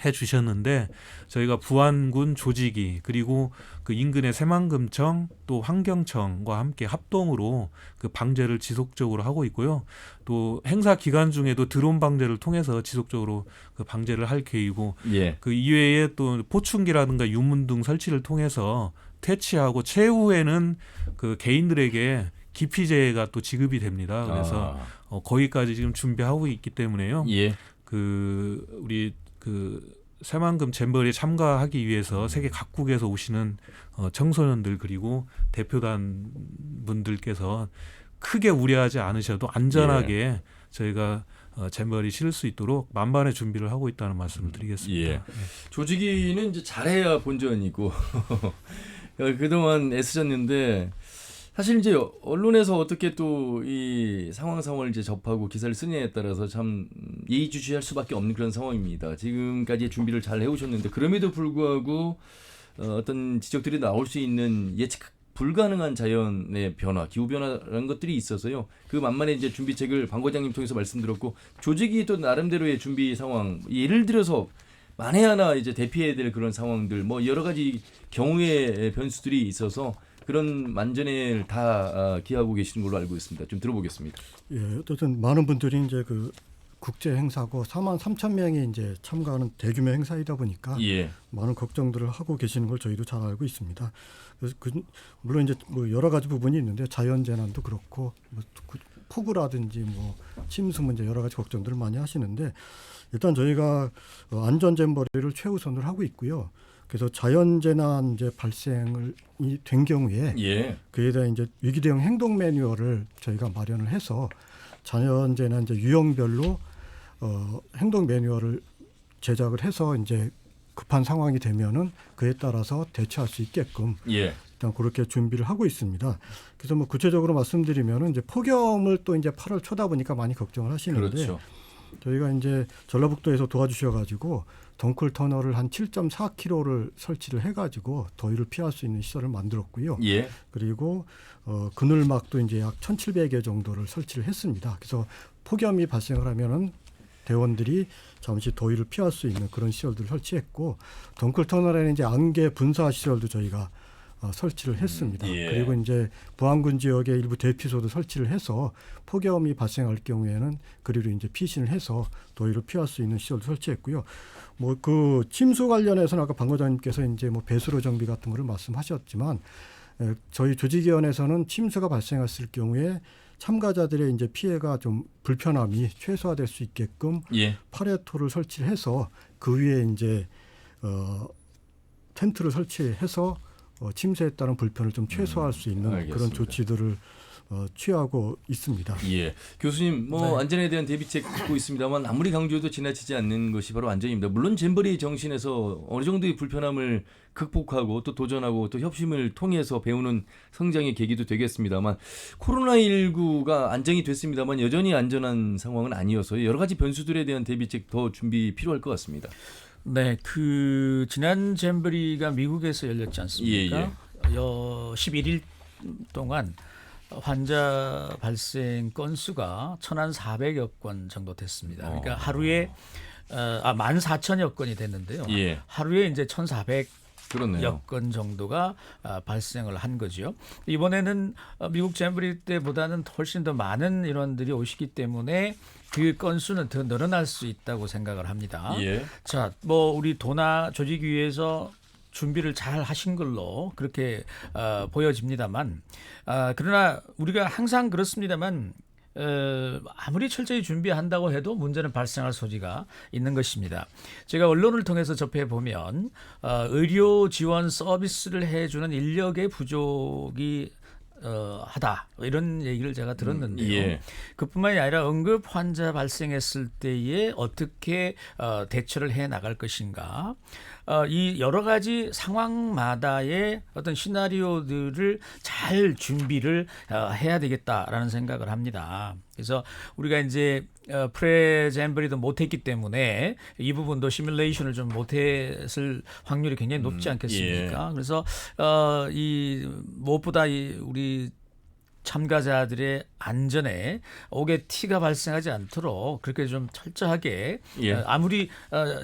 해주셨는데 저희가 부안군 조직이 그리고 그 인근의 새만금청 또 환경청과 함께 합동으로 그 방제를 지속적으로 하고 있고요. 또 행사 기간 중에도 드론 방제를 통해서 지속적으로 그 방제를 할 계획이고 예. 그 이외에 또 포충기라든가 유문등 설치를 통해서 퇴치하고 최후에는 그 개인들에게 기피제가 또 지급이 됩니다. 그래서 거기까지 지금 준비하고 있기 때문에요. 예. 그 우리 그 새만금 잼버리에 참가하기 위해서 세계 각국에서 오시는 청소년들 그리고 대표단 분들께서 크게 우려하지 않으셔도 안전하게 저희가 잼버리 치를 수 있도록 만반의 준비를 하고 있다는 말씀을 드리겠습니다. 예. 조직위는 이제 잘해야 본전이고 그동안 애쓰셨는데 사실 이제 언론에서 어떻게 또 이 상황을 이제 접하고 기사를 쓰느냐에 따라서 참 예의주시할 수밖에 없는 그런 상황입니다. 지금까지 준비를 잘 해오셨는데 그럼에도 불구하고 어떤 지적들이 나올 수 있는 예측 불가능한 자연의 변화, 기후 변화라는 것들이 있어서요. 그 만만의 이제 준비책을 방 과장님 통해서 말씀드렸고 조직이 또 나름대로의 준비 상황, 예를 들어서 만에 하나 이제 대피해야 될 그런 상황들, 뭐 여러 가지 경우의 변수들이 있어서 그런 만전을 다 기하고 계시는 걸로 알고 있습니다. 좀 들어보겠습니다. 예, 어쨌든 많은 분들이 이제 그 국제 행사고 43,000명이 이제 참가하는 대규모 행사이다 보니까 예. 많은 걱정들을 하고 계시는 걸 저희도 잘 알고 있습니다. 그래서 물론 이제 뭐 여러 가지 부분이 있는데 자연 재난도 그렇고 뭐 폭우라든지 뭐 침수 문제 여러 가지 걱정들을 많이 하시는데 일단 저희가 안전 잼버리를 최우선으로 하고 있고요. 그래서 자연 재난 이제 발생이 된 경우에 예. 그에 대한 이제 위기 대응 행동 매뉴얼을 저희가 마련을 해서 자연 재난 이제 유형별로 행동 매뉴얼을 제작을 해서 이제 급한 상황이 되면은 그에 따라서 대처할 수 있게끔 예. 일단 그렇게 준비를 하고 있습니다. 그래서 뭐 구체적으로 말씀드리면은 이제 폭염을 또 이제 8월 초다 보니까 많이 걱정을 하시는데 그렇죠. 저희가 이제 전라북도에서 도와주셔가지고 덩쿨 터널을 한 7.4km를 설치를 해가지고 더위를 피할 수 있는 시설을 만들었고요. 예. 그리고 그늘막도 이제 약 1,700여 정도를 설치를 했습니다. 그래서 폭염이 발생을 하면은 대원들이 잠시 더위를 피할 수 있는 그런 시설들을 설치했고 덩쿨 터널에는 이제 안개 분사 시설도 저희가 설치를 했습니다. 예. 그리고 이제 부안군 지역에 일부 대피소도 설치를 해서 폭염이 발생할 경우에는 그리로 이제 피신을 해서 더위를 피할 수 있는 시설도 설치했고요. 뭐 그 침수 관련해서는 아까 방 과장님께서 이제 뭐 배수로 정비 같은 거를 말씀하셨지만 저희 조직위원회에서는 침수가 발생했을 경우에 참가자들의 이제 피해가 좀 불편함이 최소화될 수 있게끔 예. 파레토를 설치를 해서 그 위에 이제 텐트를 설치해서 침수에 따른 불편을 좀 최소화할 수 있는 알겠습니다. 그런 조치들을 취하고 있습니다. 예. 교수님, 뭐 안전에 대한 대비책 듣고 있습니다만 아무리 강조해도 지나치지 않는 것이 바로 안전입니다. 물론 잼버리 정신에서 어느 정도의 불편함을 극복하고 또 도전하고 또 협심을 통해서 배우는 성장의 계기도 되겠습니다만 코로나19가 안정이 됐습니다만 여전히 안전한 상황은 아니어서 여러 가지 변수들에 대한 대비책 더 준비 필요할 것 같습니다. 네, 그 지난 잼버리가 미국에서 열렸지 않습니까? 예, 예. 11일 동안 환자 발생 건수가 1,400여 건 정도 됐습니다. 그러니까 하루에 14,000여 건이 됐는데요. 예. 하루에 이제 1,400 그렇네요. 여건 정도가 발생을 한 거죠. 이번에는 미국 잼버리 때보다는 훨씬 더 많은 인원들이 오시기 때문에 그 건수는 더 늘어날 수 있다고 생각을 합니다. 예. 자, 뭐 우리 도나 조직위에서 준비를 잘 하신 걸로 그렇게 보여집니다만 그러나 우리가 항상 그렇습니다만 아무리 철저히 준비한다고 해도 문제는 발생할 소지가 있는 것입니다. 제가 언론을 통해서 접해 보면 의료 지원 서비스를 해주는 인력의 부족이 하다 이런 얘기를 제가 들었는데요. 예. 그뿐만이 아니라 응급 환자 발생했을 때에 어떻게 대처를 해 나갈 것인가, 이 여러 가지 상황마다의 어떤 시나리오들을 잘 준비를 해야 되겠다라는 생각을 합니다. 그래서 우리가 이제 프레잼버리도 못했기 때문에 이 부분도 시뮬레이션을 좀 못했을 확률이 굉장히 높지 않겠습니까? 그래서 이 무엇보다 우리 참가자들의 안전에 옥의 티가 발생하지 않도록 그렇게 좀 철저하게 아무리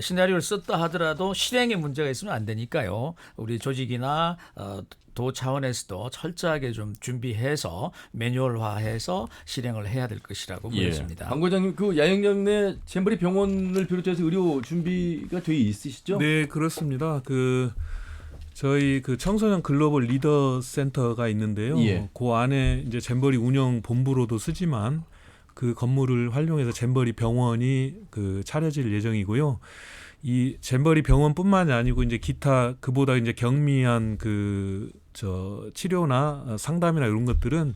시나리오를 썼다 하더라도 실행에 문제가 있으면 안 되니까요. 우리 조직이나 도 차원에서도 철저하게 좀 준비해서 매뉴얼화해서 실행을 해야 될 것이라고 보여집니다. 방 과장님, 그 야영장 내 잼버리 병원을 비롯해서 의료 준비가 돼 있으시죠? 네, 그렇습니다. 저희 청소년 글로벌 리더 센터가 있는데요. 그 안에 이제 잼버리 운영 본부로도 쓰지만 그 건물을 활용해서 잼버리 병원이 차려질 예정이고요. 이 잼버리 병원뿐만이 아니고 이제 기타 그보다 이제 경미한 치료나 상담이나 이런 것들은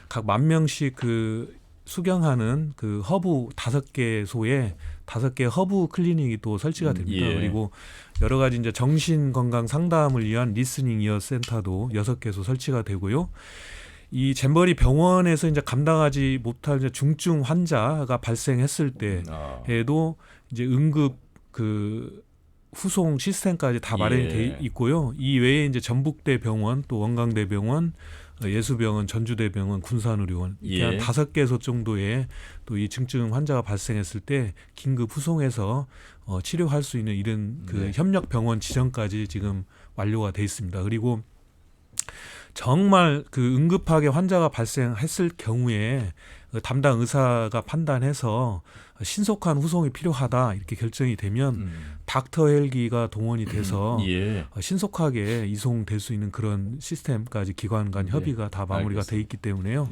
각 10,000명씩 수경하는 허브 5개소에 5개 허브 클리닉이 또 설치가 됩니다. 그리고 여러 가지 이제 정신 건강 상담을 위한 리스닝 이어 센터도 6개소 설치가 되고요. 이 잼버리 병원에서 이제 감당하지 못할 이제 중증 환자가 발생했을 때에도 이제 응급 후송 시스템까지 다 마련이 돼 있고요. 이 외에 이제 전북대 병원, 또 원광대 병원, 예수병원, 전주대병원, 군산의료원 이렇게 한 5개소 정도의 또 이 중증 환자가 발생했을 때 긴급 후송해서 치료할 수 있는 이런 협력 병원 지정까지 지금 완료가 돼 있습니다. 그리고 정말 응급하게 환자가 발생했을 경우에 담당 의사가 판단해서 신속한 후송이 필요하다 이렇게 결정이 되면 닥터 헬기가 동원이 돼서 신속하게 이송될 수 있는 그런 시스템까지 기관 간 협의가 다 마무리가 돼 있기 때문에요.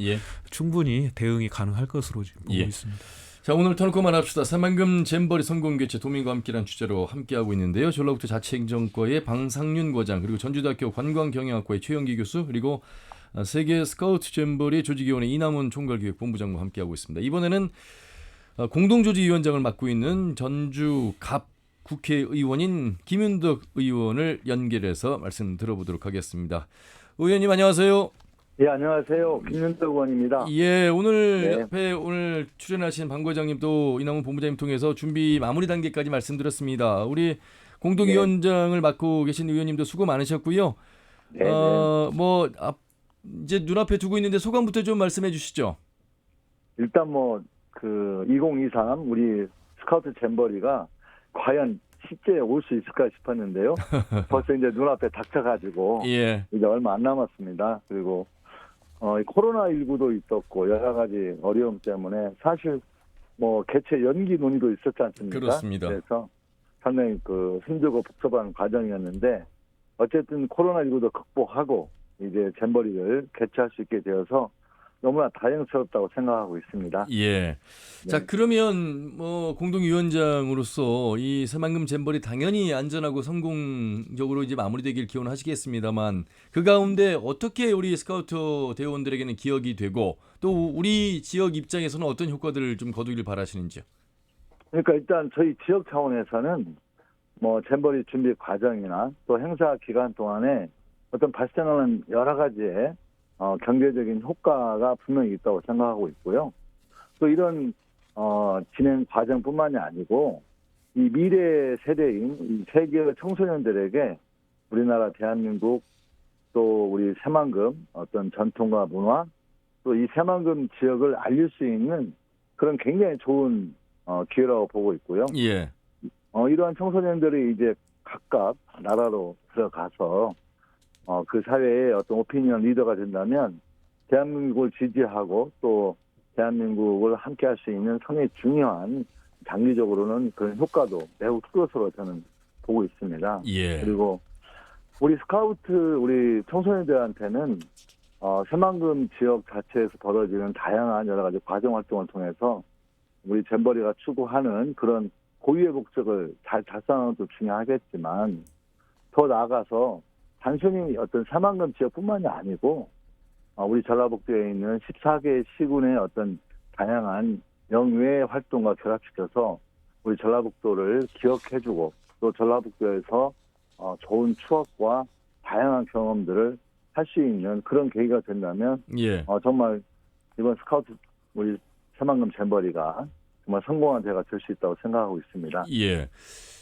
충분히 대응이 가능할 것으로 지금 보고 있습니다. 자, 오늘 터놓고만 합시다. 새만금 잼버리 성공개최 도민과 함께라는 주제로 함께하고 있는데요. 전라북도 자치행정과의 방상윤 과장, 그리고 전주대학교 관광경영학과의 최영기 교수, 그리고 세계 스카우트 잼버리 조직위원회 이남훈 총괄기획본부장과 함께하고 있습니다. 이번에는 공동조직위원장을 맡고 있는 전주 갑 국회의원인 김윤덕 의원을 연결해서 말씀 들어보도록 하겠습니다. 의원님 안녕하세요. 예, 안녕하세요. 김윤덕 의원입니다. 예, 오늘 옆에 오늘 출연하신 방 과장님 또 이남훈 본부장님 통해서 준비 마무리 단계까지 말씀드렸습니다. 우리 공동위원장을 맡고 계신 의원님도 수고 많으셨고요. 이제 눈앞에 두고 있는데 소감부터 좀 말씀해 주시죠. 일단 2023 우리 스카우트 잼버리가 과연 실제 올 수 있을까 싶었는데요. 벌써 이제 눈앞에 닥쳐가지고 이제 얼마 안 남았습니다. 그리고 코로나19도 있었고 여러 가지 어려움 때문에 사실 개최 연기 논의도 있었지 않습니까? 그렇습니다. 그래서 상당히 힘들고 복잡한 과정이었는데 어쨌든 코로나19도 극복하고 이제 잼버리를 개최할 수 있게 되어서 너무나 다행스럽다고 생각하고 있습니다. 자, 그러면 공동위원장으로서 이 새만금 잼버리 당연히 안전하고 성공적으로 이제 마무리되길 기원하시겠습니다만 그 가운데 어떻게 우리 스카우트 대원들에게는 기억이 되고 또 우리 지역 입장에서는 어떤 효과들을 좀 거두길 바라시는지요? 그러니까 일단 저희 지역 차원에서는 잼버리 준비 과정이나 또 행사 기간 동안에 어떤 발생하는 여러 가지의 경제적인 효과가 분명히 있다고 생각하고 있고요. 또 이런 진행 과정뿐만이 아니고 이 미래 세대인 이 세계 청소년들에게 우리나라 대한민국 또 우리 새만금 어떤 전통과 문화 또 이 새만금 지역을 알릴 수 있는 그런 굉장히 좋은 기회라고 보고 있고요. 이러한 청소년들이 이제 각각 나라로 들어가서 그 사회의 어떤 오피니언 리더가 된다면 대한민국을 지지하고 또 대한민국을 함께할 수 있는 상당히 중요한 장기적으로는 그런 효과도 매우 큰 것으로 저는 보고 있습니다. 그리고 우리 스카우트 우리 청소년들한테는 새만금 지역 자체에서 벌어지는 다양한 여러 가지 과정 활동을 통해서 우리 잼버리가 추구하는 그런 고유의 목적을 잘 달성하는 것도 중요하겠지만 더 나아가서 단순히 어떤 새만금 지역뿐만이 아니고 우리 전라북도에 있는 14개 시군의 어떤 다양한 영외 활동과 결합시켜서 우리 전라북도를 기억해주고 또 전라북도에서 좋은 추억과 다양한 경험들을 할 수 있는 그런 계기가 된다면 예. 정말 이번 스카우트 우리 새만금 잼버리가 정말 성공한 대회가 될 수 있다고 생각하고 있습니다. 예.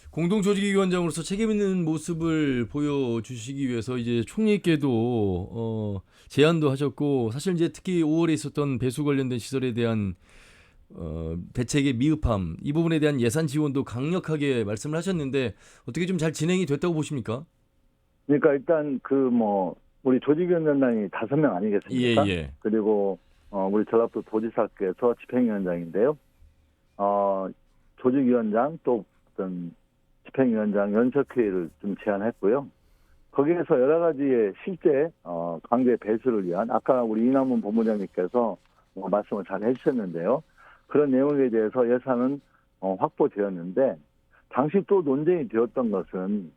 공동조직위원장으로서 책임 있는 모습을 보여주시기 위해서 이제 총리께도 제안도 하셨고 사실 이제 특히 5월에 있었던 배수 관련된 시설에 대한 대책의 미흡함 이 부분에 대한 예산 지원도 강력하게 말씀을 하셨는데 어떻게 좀 잘 진행이 됐다고 보십니까? 그러니까 일단 우리 조직위원장이 5명 아니겠습니까? 예. 그리고 우리 전라북도 도지사께서 집행위원장인데요. 조직위원장 또 어떤 집행위원장 연석회의를 좀 제안했고요. 거기에서 여러 가지의 실제 관계 배수를 위한 아까 우리 이남훈 본부장님께서 말씀을 잘 해주셨는데요. 그런 내용에 대해서 예산은 확보되었는데 당시 또 논쟁이 되었던 것은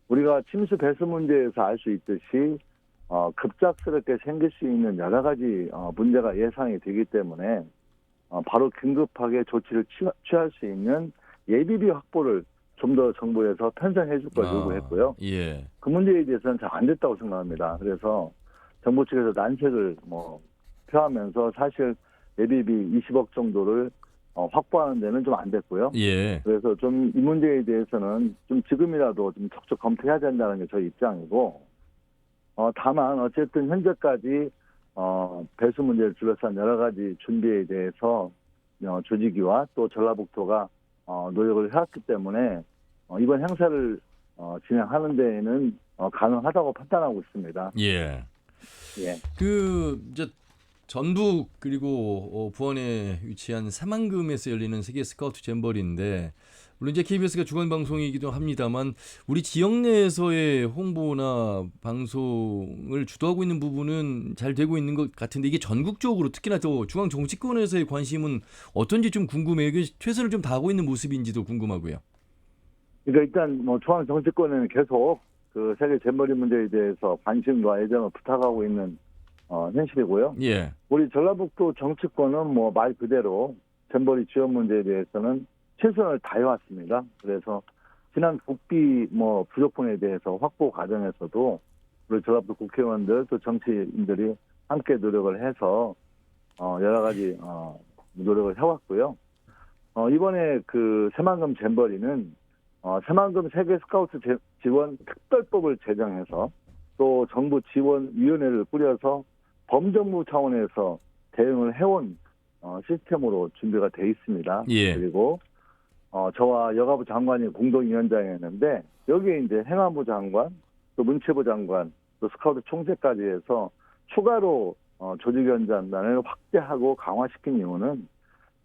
우리가 침수 배수 문제에서 알 수 있듯이 급작스럽게 생길 수 있는 여러 가지 문제가 예상이 되기 때문에 바로 긴급하게 조치를 취할 수 있는 예비비 확보를 좀 더 정부에서 편성해 줄 걸 요구했고요. 예. 그 문제에 대해서는 잘 안 됐다고 생각합니다. 그래서 정부 측에서 난색을 표하면서 사실 예비비 20억 정도를 확보하는 데는 좀 안 됐고요. 예. 그래서 좀 이 문제에 대해서는 좀 지금이라도 좀 적극 검토해야 된다는 게 저희 입장이고, 다만 어쨌든 현재까지 배수 문제를 둘러싼 여러 가지 준비에 대해서 조직위와 또 전라북도가 노력을 해왔기 때문에 이번 행사를 진행하는 데에는 가능하다고 판단하고 있습니다. 예. 예. 이제 전북 그리고 부안에 위치한 새만금에서 열리는 세계 스카우트 잼버리인데 물론 이제 KBS가 주간 방송이기도 합니다만 우리 지역 내에서의 홍보나 방송을 주도하고 있는 부분은 잘 되고 있는 것 같은데 이게 전국적으로 특히나 또 중앙 정치권에서의 관심은 어떤지 좀 궁금해요. 이게 최선을 좀 다하고 있는 모습인지도 궁금하고요. 그러니까 일단 중앙 정치권에는 계속 그 세계 잼버리 문제에 대해서 관심과 애정을 부탁하고 있는 현실이고요. 예. 우리 전라북도 정치권은 말 그대로 잼버리 지원 문제에 대해서는 최선을 다해왔습니다. 그래서 지난 국비 부족분에 대해서 확보 과정에서도 우리 전라북도 국회의원들 또 정치인들이 함께 노력을 해서 여러 가지 노력을 해왔고요. 이번에 그 새만금 잼버리는 새만금 세계 스카우트 지원 특별법을 제정해서 또 정부 지원위원회를 꾸려서 범정부 차원에서 대응을 해온 시스템으로 준비가 돼 있습니다. 예. 그리고 저와 여가부 장관이 공동위원장이었는데 여기에 이제 행안부 장관, 또 문체부 장관, 또 스카우트 총재까지 해서 추가로 조직위원장단을 확대하고 강화시킨 이유는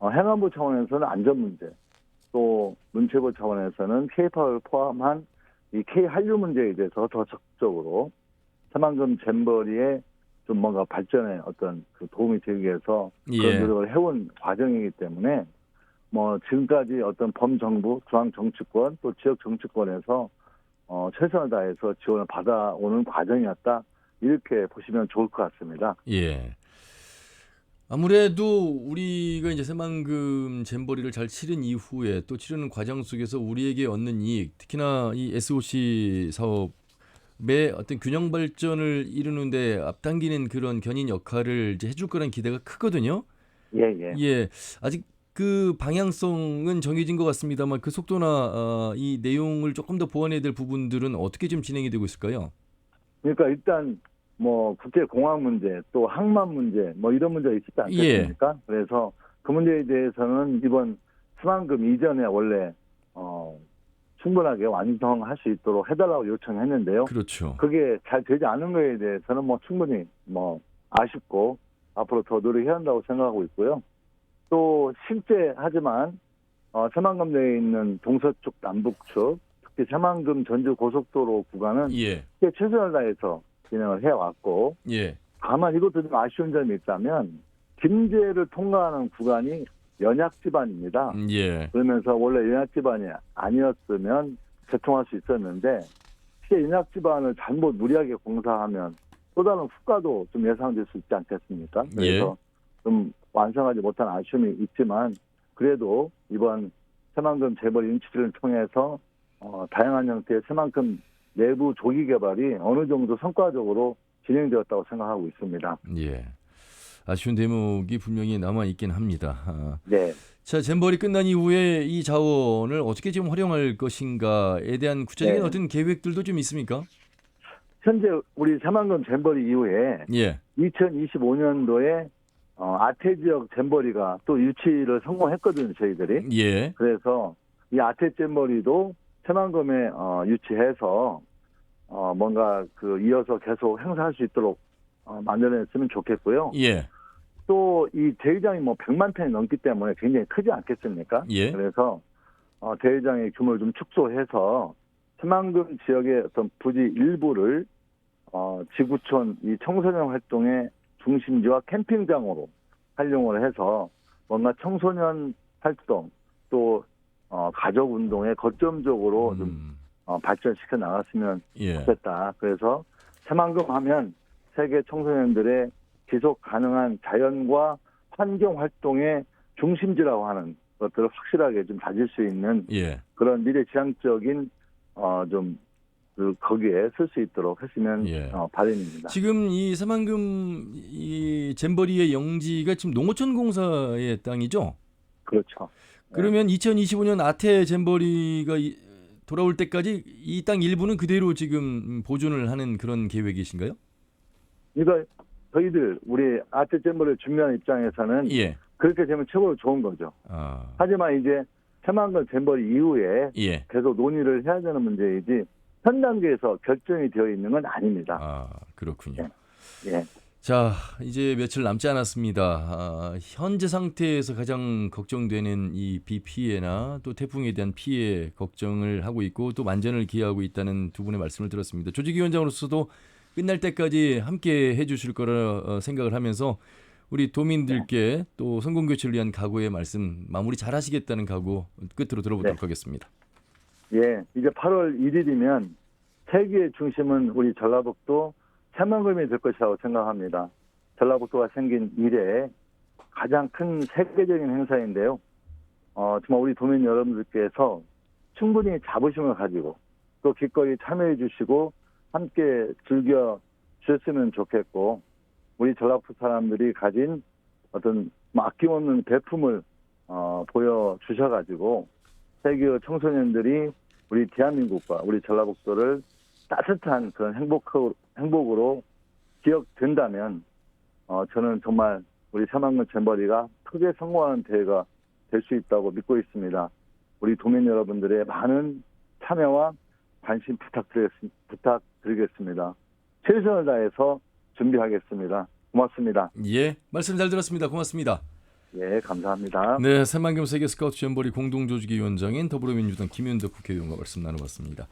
행안부 차원에서는 안전 문제, 또 문체부 차원에서는 K-팝을 포함한 이 K-한류 문제에 대해서 더 적극적으로 새만금 잼버리의 좀 뭔가 발전에 어떤 그 도움이 되기 위해서 그런 노력을 해온 과정이기 때문에 지금까지 어떤 범정부, 중앙 정치권 또 지역 정치권에서 최선을 다해서 지원을 받아오는 과정이었다. 이렇게 보시면 좋을 것 같습니다. 예. 아무래도 우리가 이제 새만금 잼버리를 잘 치른 이후에 또 치르는 과정 속에서 우리에게 얻는 이익, 특히나 이 SOC 사업의 어떤 균형 발전을 이루는데 앞당기는 그런 견인 역할을 이제 해줄 거란 기대가 크거든요. 예. 아직 그 방향성은 정해진 것 같습니다만 그 속도나 이 내용을 조금 더 보완해야 될 부분들은 어떻게 좀 진행이 되고 있을까요? 그러니까 일단 국제 공항 문제, 또 항만 문제, 이런 문제가 있었지 않겠습니까? 그래서 그 문제에 대해서는 이번 새만금 이전에 원래 충분하게 완성할 수 있도록 해달라고 요청했는데요. 그렇죠. 그게 잘 되지 않은 거에 대해서는 충분히 아쉽고 앞으로 더 노력해야 한다고 생각하고 있고요. 또 실제 하지만 새만금 내에 있는 동서쪽, 남북측, 특히 새만금 전주 고속도로 구간은 최선을 다해서 진행을 해왔고 다만 이것도 좀 아쉬운 점이 있다면 김제를 통과하는 구간이 연약 지반입니다. 예. 그러면서 원래 연약 지반이 아니었으면 개통할 수 있었는데 실제 연약 지반을 잘못 무리하게 공사하면 또 다른 후과도 좀 예상될 수 있지 않겠습니까? 그래서 좀 완성하지 못한 아쉬움이 있지만 그래도 이번 새만금 재벌 인치를 통해서 다양한 형태의 새만금 내부 조기 개발이 어느 정도 성과적으로 진행되었다고 생각하고 있습니다. 예. 아쉬운 대목이 분명히 남아 있긴 합니다. 네. 자, 잼버리 끝난 이후에 이 자원을 어떻게 지금 활용할 것인가에 대한 구체적인 네. 어떤 계획들도 좀 있습니까? 현재 우리 새만금 잼버리 이후에 예. 2025년도에 아태 지역 잼버리가 또 유치를 성공했거든요, 저희들이. 예. 그래서 이 아태 잼버리도 새만금에 유치해서 뭔가 이어서 계속 행사할 수 있도록 만들어냈으면 좋겠고요. 예. 또 이 대회장이 100만 평이 넘기 때문에 굉장히 크지 않겠습니까? 예. 그래서 대회장의 규모를 좀 축소해서 새만금 지역의 어떤 부지 일부를 지구촌 이 청소년 활동의 중심지와 캠핑장으로 활용을 해서 뭔가 청소년 활동 또 가족 운동에 거점적으로 좀 발전시켜 나갔으면 예. 좋겠다. 그래서 새만금 하면 세계 청소년들의 지속 가능한 자연과 환경 활동의 중심지라고 하는 것들을 확실하게 좀 다질 수 있는 예. 그런 미래지향적인 거기에 쓸 수 있도록 했으면 예. 바람입니다. 지금 이 새만금 이 잼버리의 영지가 지금 농어촌 공사의 땅이죠? 그렇죠. 그러면 2025년 아태 잼버리가 돌아올 때까지 이 땅 일부는 그대로 지금 보존을 하는 그런 계획이신가요? 이거 저희들 우리 아태 잼버리를 준비하는 입장에서는 예. 그렇게 되면 최고로 좋은 거죠. 하지만 이제 새만금 잼버리 이후에 예. 계속 논의를 해야 되는 문제이지 현 단계에서 결정이 되어 있는 건 아닙니다. 그렇군요. 예. 자, 이제 며칠 남지 않았습니다. 현재 상태에서 가장 걱정되는 이 비 피해나 또 태풍에 대한 피해 걱정을 하고 있고 또 만전을 기하고 있다는 두 분의 말씀을 들었습니다. 조직위원장으로서도 끝날 때까지 함께 해주실 거라 생각을 하면서 우리 도민들께 또 성공교체를 위한 각오의 말씀 마무리 잘 하시겠다는 각오 끝으로 들어보도록 하겠습니다. 예, 이제 8월 1일이면 세계의 중심은 우리 전라북도 새만금이 될 것이라고 생각합니다. 전라북도가 생긴 이래 가장 큰 세계적인 행사인데요. 정말 우리 도민 여러분들께서 충분히 자부심을 가지고 또 기꺼이 참여해 주시고 함께 즐겨 주셨으면 좋겠고 우리 전라북도 사람들이 가진 어떤 아낌없는 배품을 보여주셔가지고 세계 청소년들이 우리 대한민국과 우리 전라북도를 따뜻한 그런 행복으로 기억된다면 저는 정말 우리 새만금 잼버리가 크게 성공하는 대회가 될 수 있다고 믿고 있습니다. 우리 도민 여러분들의 많은 참여와 관심 부탁드리겠습니다. 최선을 다해서 준비하겠습니다. 고맙습니다. 예, 말씀 잘 들었습니다. 고맙습니다. 예, 감사합니다. 네, 새만금 세계 스카우트 잼버리 공동조직위원장인 더불어민주당 김윤덕 국회의원과 말씀 나눠봤습니다.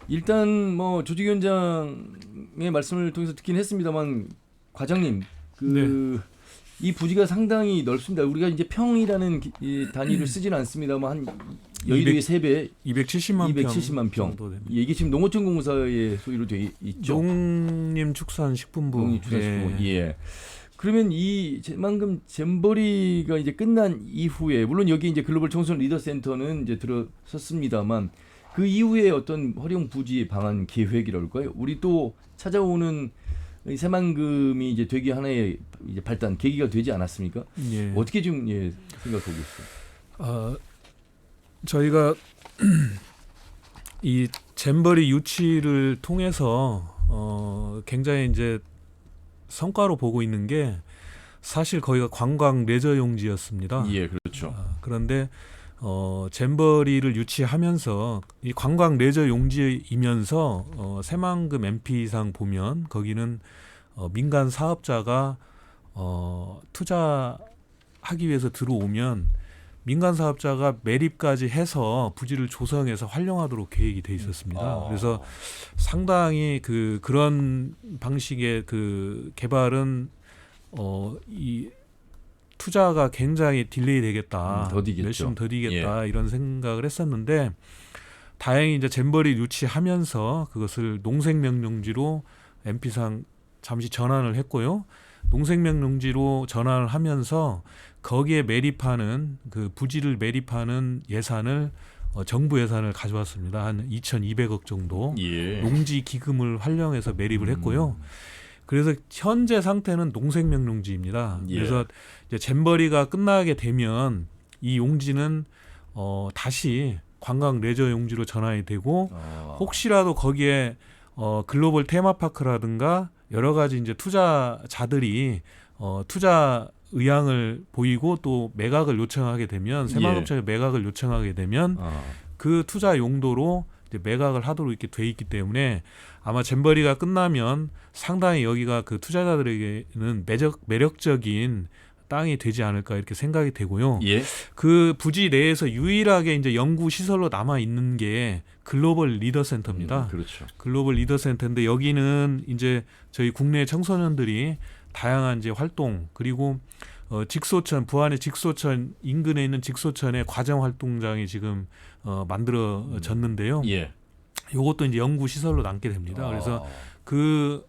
일단 조직위원장의 말씀을 통해서 듣긴 했습니다만 과장님 이 부지가 상당히 넓습니다. 우리가 이제 평이라는 단위를 쓰지는 않습니다만 한 여의도의 3배 270만 평 정도 됩니다. 이게 지금 농어촌 공사의 소유로 돼 있죠. 농림축산식품부. 농림축산식품부. 예. 그러면 이 새만금 잼버리가 이제 끝난 이후에 물론 여기 이제 글로벌 청소년 리더 센터는 이제 들어섰습니다만 그 이후에 어떤 활용 부지 방안 계획이랄까요? 우리 또 찾아오는 이 새만금이 이제 되기 하나의 이제 발단 계기가 되지 않았습니까? 예. 어떻게 좀 생각하고 있어요? 저희가 이 잼버리 유치를 통해서 굉장히 이제 성과로 보고 있는 게 사실 거기가 관광 레저 용지였습니다. 예, 그렇죠. 그런데 잼버리를 유치하면서 이 관광 레저 용지이면서 새만금 MP상 보면 거기는 민간 사업자가 투자하기 위해서 들어오면 민간 사업자가 매립까지 해서 부지를 조성해서 활용하도록 계획이 돼 있었습니다. 그래서 상당히 그런 방식의 그 개발은 이 투자가 굉장히 딜레이 되겠다. 더디겠죠. 열심히 더디겠다. 이런 생각을 했었는데 다행히 이제 잼버리 유치하면서 그것을 농생명용지로 MP상 잠시 전환을 했고요. 농생명용지로 전환을 하면서 거기에 매립하는 그 부지를 매립하는 예산을 정부 예산을 가져왔습니다. 한 2,200억 정도 농지 기금을 활용해서 매립을 했고요. 그래서 현재 상태는 농생명용지입니다. 그래서 이제 잼버리가 끝나게 되면 이 용지는 다시 관광 레저 용지로 전환이 되고 혹시라도 거기에 글로벌 테마파크라든가 여러 가지 이제 투자자들이 투자 의향을 보이고 또 매각을 요청하게 되면 새만금청에 매각을 요청하게 되면 그 투자 용도로 이제 매각을 하도록 이렇게 돼 있기 때문에 아마 잼버리가 끝나면 상당히 여기가 그 투자자들에게는 매력적인 땅이 되지 않을까 이렇게 생각이 되고요. 그 부지 내에서 유일하게 이제 연구 시설로 남아 있는 게 글로벌 리더 센터입니다. 그렇죠. 글로벌 리더 센터인데 여기는 이제 저희 국내 청소년들이 다양한 이제 활동 그리고 직소천 부안의 직소천 인근에 있는 직소천의 과정 활동장이 지금 만들어졌는데요. 요것도 이제 연구 시설로 남게 됩니다. 그래서 그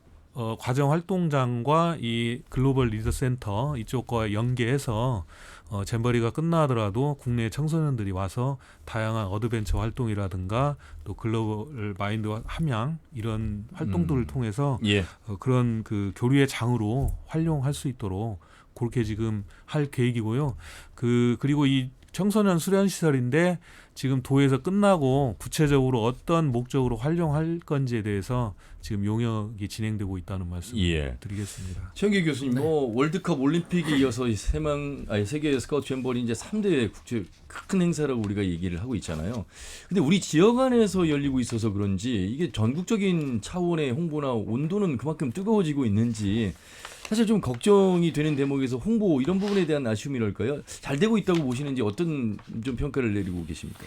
과정 활동장과 이 글로벌 리더 센터 이쪽과 연계해서 잼버리가 끝나더라도 국내 청소년들이 와서 다양한 어드벤처 활동이라든가 또 글로벌 마인드 함양 이런 활동들을 통해서 그런 그 교류의 장으로 활용할 수 있도록 그렇게 지금 할 계획이고요. 그리고 이 청소년 수련 시설인데 지금 도에서 끝나고 구체적으로 어떤 목적으로 활용할 건지에 대해서 지금 용역이 진행되고 있다는 말씀 드리겠습니다. 최영기 교수님, 월드컵 올림픽에 이어서 이 세계 스카우트 잼버리 이제 3대 국제 큰 행사라고 우리가 얘기를 하고 있잖아요. 근데 우리 지역 안에서 열리고 있어서 그런지 이게 전국적인 차원의 홍보나 온도는 그만큼 뜨거워지고 있는지 사실 좀 걱정이 되는 대목에서 홍보 이런 부분에 대한 아쉬움이랄까요? 잘 되고 있다고 보시는지 어떤 좀 평가를 내리고 계십니까?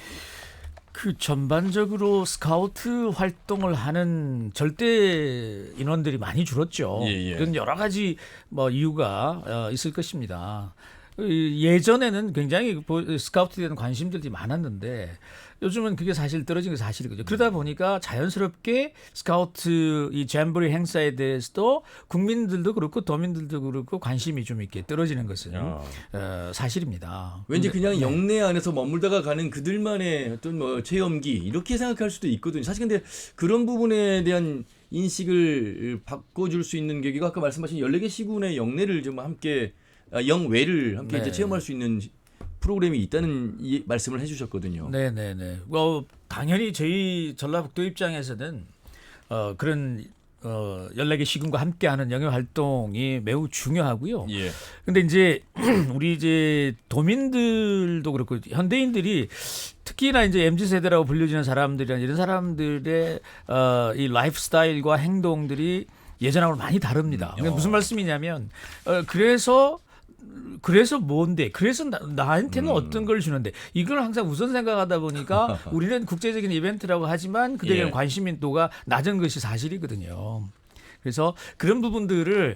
그 전반적으로 스카우트 활동을 하는 절대 인원들이 많이 줄었죠. 그건 여러 가지 뭐 이유가 있을 것입니다. 예전에는 굉장히 스카우트에 대한 관심들이 많았는데 요즘은 그게 사실 떨어진 게 사실이거든요. 그러다 보니까 자연스럽게 스카우트 이 잼버리 행사에 대해서도 국민들도 그렇고 도민들도 그렇고 관심이 좀 있게 떨어지는 것은 사실입니다. 왠지 그냥 영내 안에서 머물다가 가는 그들만의 어떤 뭐 체험기 이렇게 생각할 수도 있거든요. 사실 근데 그런 부분에 대한 인식을 바꿔줄 수 있는 계기가 아까 말씀하신 14개 시군의 영내를 좀 함께 영외를 함께 이제 체험할 수 있는 프로그램이 있다는 말씀을 해주셨거든요. 네네네. 당연히 저희 전라북도 입장에서는 그런 14개 시군과 함께하는 영역 활동이 매우 중요하고요. 근데 이제 우리 이제 도민들도 그렇고 현대인들이 특히나 이제 MZ 세대라고 불려지는 사람들이나 이런 사람들의 이 라이프 스타일과 행동들이 예전하고는 많이 다릅니다. 무슨 말씀이냐면 그래서 뭔데? 그래서 나한테는 어떤 걸 주는데 이걸 항상 우선 생각하다 보니까 우리는 국제적인 이벤트라고 하지만 그들에게는 관심도가 낮은 것이 사실이거든요. 그래서 그런 부분들을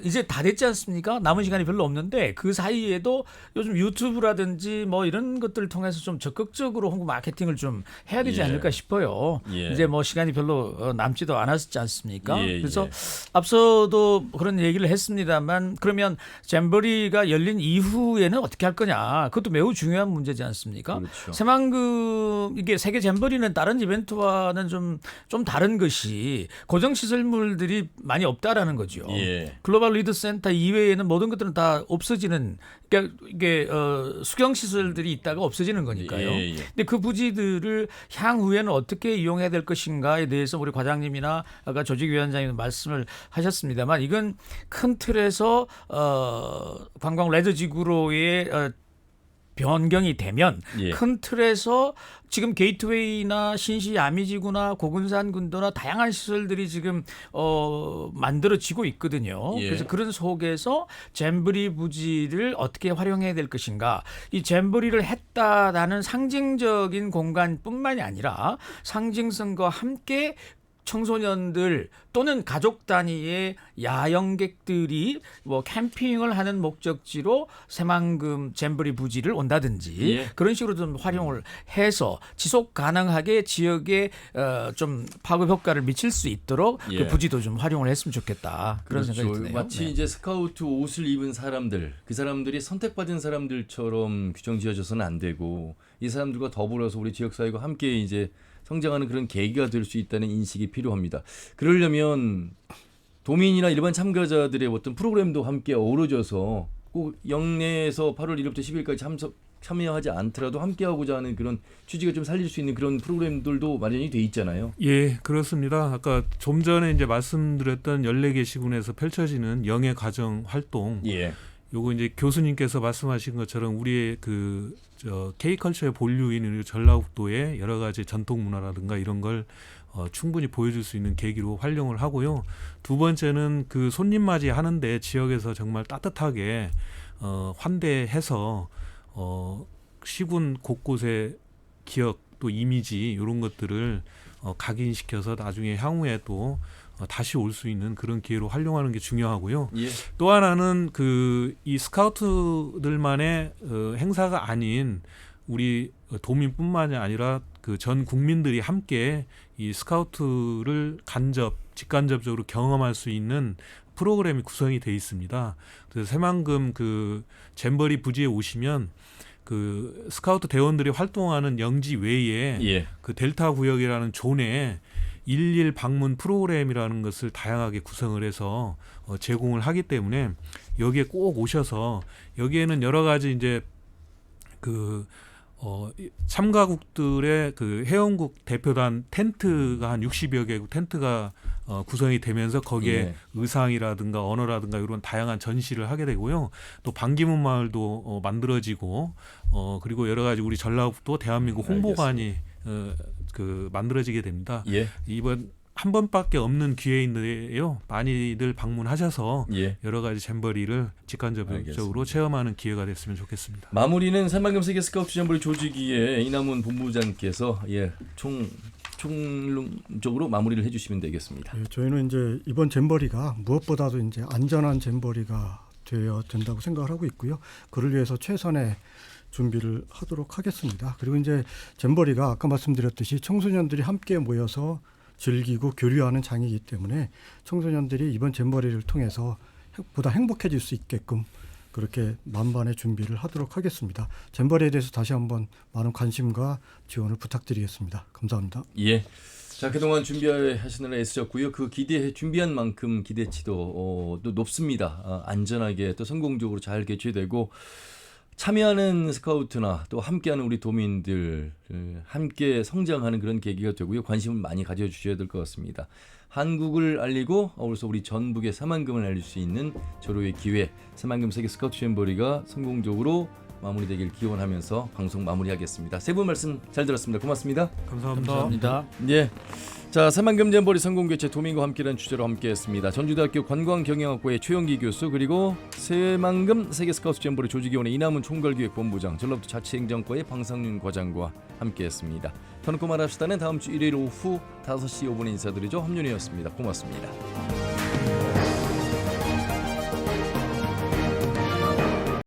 이제 다 됐지 않습니까? 남은 시간이 별로 없는데 그 사이에도 요즘 유튜브라든지 뭐 이런 것들을 통해서 좀 적극적으로 홍보 마케팅을 좀 해야 되지 않을까 싶어요. 이제 뭐 시간이 별로 남지도 않았지 않습니까? 그래서 앞서도 그런 얘기를 했습니다만 그러면 잼버리가 열린 이후에는 어떻게 할 거냐? 그것도 매우 중요한 문제지 않습니까? 그렇죠. 새만금 이게 세계 잼버리는 다른 이벤트와는 좀 다른 것이 고정 시설물 들이 많이 없다라는 거죠. 글로벌 리더 센터 이외에는 모든 것들은 다 없어지는 그러니까 이게 수경 시설들이 있다가 없어지는 거니까요. 근데 그 부지들을 향후에는 어떻게 이용해야 될 것인가에 대해서 우리 과장님이나 아까 조직위원장님 말씀을 하셨습니다만 이건 큰 틀에서 관광 레저 지구로의 변경이 되면 예. 큰 틀에서 지금 게이트웨이나 신시 야미지구나 고군산 군도나 다양한 시설들이 지금 만들어지고 있거든요. 예. 그래서 그런 속에서 잼버리 부지를 어떻게 활용해야 될 것인가. 이 잼버리를 했다라는 상징적인 공간뿐만이 아니라 상징성과 함께 청소년들 또는 가족 단위의 야영객들이 뭐 캠핑을 하는 목적지로 새만금 잼버리 부지를 온다든지 예. 그런 식으로 좀 활용을 해서 지속 가능하게 지역에 좀 파급 효과를 미칠 수 있도록 예. 그 부지도 좀 활용을 했으면 좋겠다. 그런 그렇죠. 생각이 드네요. 마치 네. 이제 스카우트 옷을 입은 사람들, 그 사람들이 선택받은 사람들처럼 규정 지어져서는 안 되고 이 사람들과 더불어서 우리 지역사회가 함께 이제 성장하는 그런 계기가 될 수 있다는 인식이 필요합니다. 그러려면 도민이나 일반 참가자들의 어떤 프로그램도 함께 어우러져서 꼭 영내에서 8월 1일부터 10일까지 참여하지 않더라도 함께하고자 하는 그런 취지가 좀 살릴 수 있는 그런 프로그램들도 마련이 돼 있잖아요. 예, 그렇습니다. 아까 좀 전에 이제 말씀드렸던 14개 시군에서 펼쳐지는 영예 가정 활동, 예. 요거 이제 교수님께서 말씀하신 것처럼 우리의 K컬처의 본류인 전라북도의 여러 가지 전통 문화라든가 이런 걸 충분히 보여줄 수 있는 계기로 활용을 하고요. 두 번째는 그 손님 맞이 하는데 지역에서 정말 따뜻하게 환대해서 시군 곳곳의 기억 또 이미지 이런 것들을 각인시켜서 나중에 향후에 또 다시 올 수 있는 그런 기회로 활용하는 게 중요하고요. 예. 또 하나는 이 스카우트들만의 행사가 아닌 우리 도민뿐만이 아니라 그 전 국민들이 함께 이 스카우트를 직간접적으로 경험할 수 있는 프로그램이 구성이 돼 있습니다. 그래서 새만금 그 잼버리 부지에 오시면 그 스카우트 대원들이 활동하는 영지 외에 예. 그 델타 구역이라는 존에 일일 방문 프로그램이라는 것을 다양하게 구성을 해서 제공을 하기 때문에 여기에 꼭 오셔서 여기에는 여러 가지 이제 참가국들의 그 회원국 대표단 텐트가 한 60여 개국 텐트가 구성이 되면서 거기에 예. 의상이라든가 언어라든가 이런 다양한 전시를 하게 되고요. 또 반기문 마을도 만들어지고 그리고 여러 가지 우리 전라북도 대한민국 홍보관이 만들어지게 됩니다. 예. 이번 한 번밖에 없는 기회인데요. 많이들 방문하셔서 예. 여러 가지 잼버리를 직간접적으로 알겠습니다. 체험하는 기회가 됐으면 좋겠습니다. 마무리는 새만금 세계 스카우트 잼버리 조직위의 이남훈 본부장께서 총론적으로 마무리를 해주시면 되겠습니다. 예, 저희는 이제 이번 잼버리가 무엇보다도 이제 안전한 잼버리가 되어야 된다고 생각을 하고 있고요. 그를 위해서 최선의 준비를 하도록 하겠습니다. 그리고 이제 잼버리가 아까 말씀드렸듯이 청소년들이 함께 모여서 즐기고 교류하는 장이기 때문에 청소년들이 이번 잼버리를 통해서 보다 행복해질 수 있게끔 그렇게 만반의 준비를 하도록 하겠습니다. 잼버리에 대해서 다시 한번 많은 관심과 지원을 부탁드리겠습니다. 감사합니다. 예. 자, 그동안 준비하시느라 애쓰셨고요. 그 준비한 만큼 기대치도 또 높습니다. 안전하게 또 성공적으로 잘 개최되고 참여하는 스카우트나 또 함께하는 우리 도민들 함께 성장하는 그런 계기가 되고요. 관심을 많이 가져주셔야 될 것 같습니다. 한국을 알리고 어울서 우리 전북의 새만금을 알릴 수 있는 절호의 기회, 새만금 세계 스카우트 잼버리가 성공적으로 마무리되길 기원하면서 방송 마무리하겠습니다. 세 분 말씀 잘 들었습니다. 고맙습니다. 감사합니다. 감사합니다. 예. 자, 새만금 잼버리 성공개최 도민과 함께라는 주제로 함께했습니다. 전주대학교 관광경영학과의 최영기 교수, 그리고 새만금 세계 스카우트 잼버리 조직위원회 이남훈 총괄기획본부장, 전라북도 자치행정과의 방상윤 과장과 함께했습니다. 터놓고 말합시다는 다음 주 일요일 오후 5시 5분에 인사드리죠. 함윤이었습니다. 고맙습니다.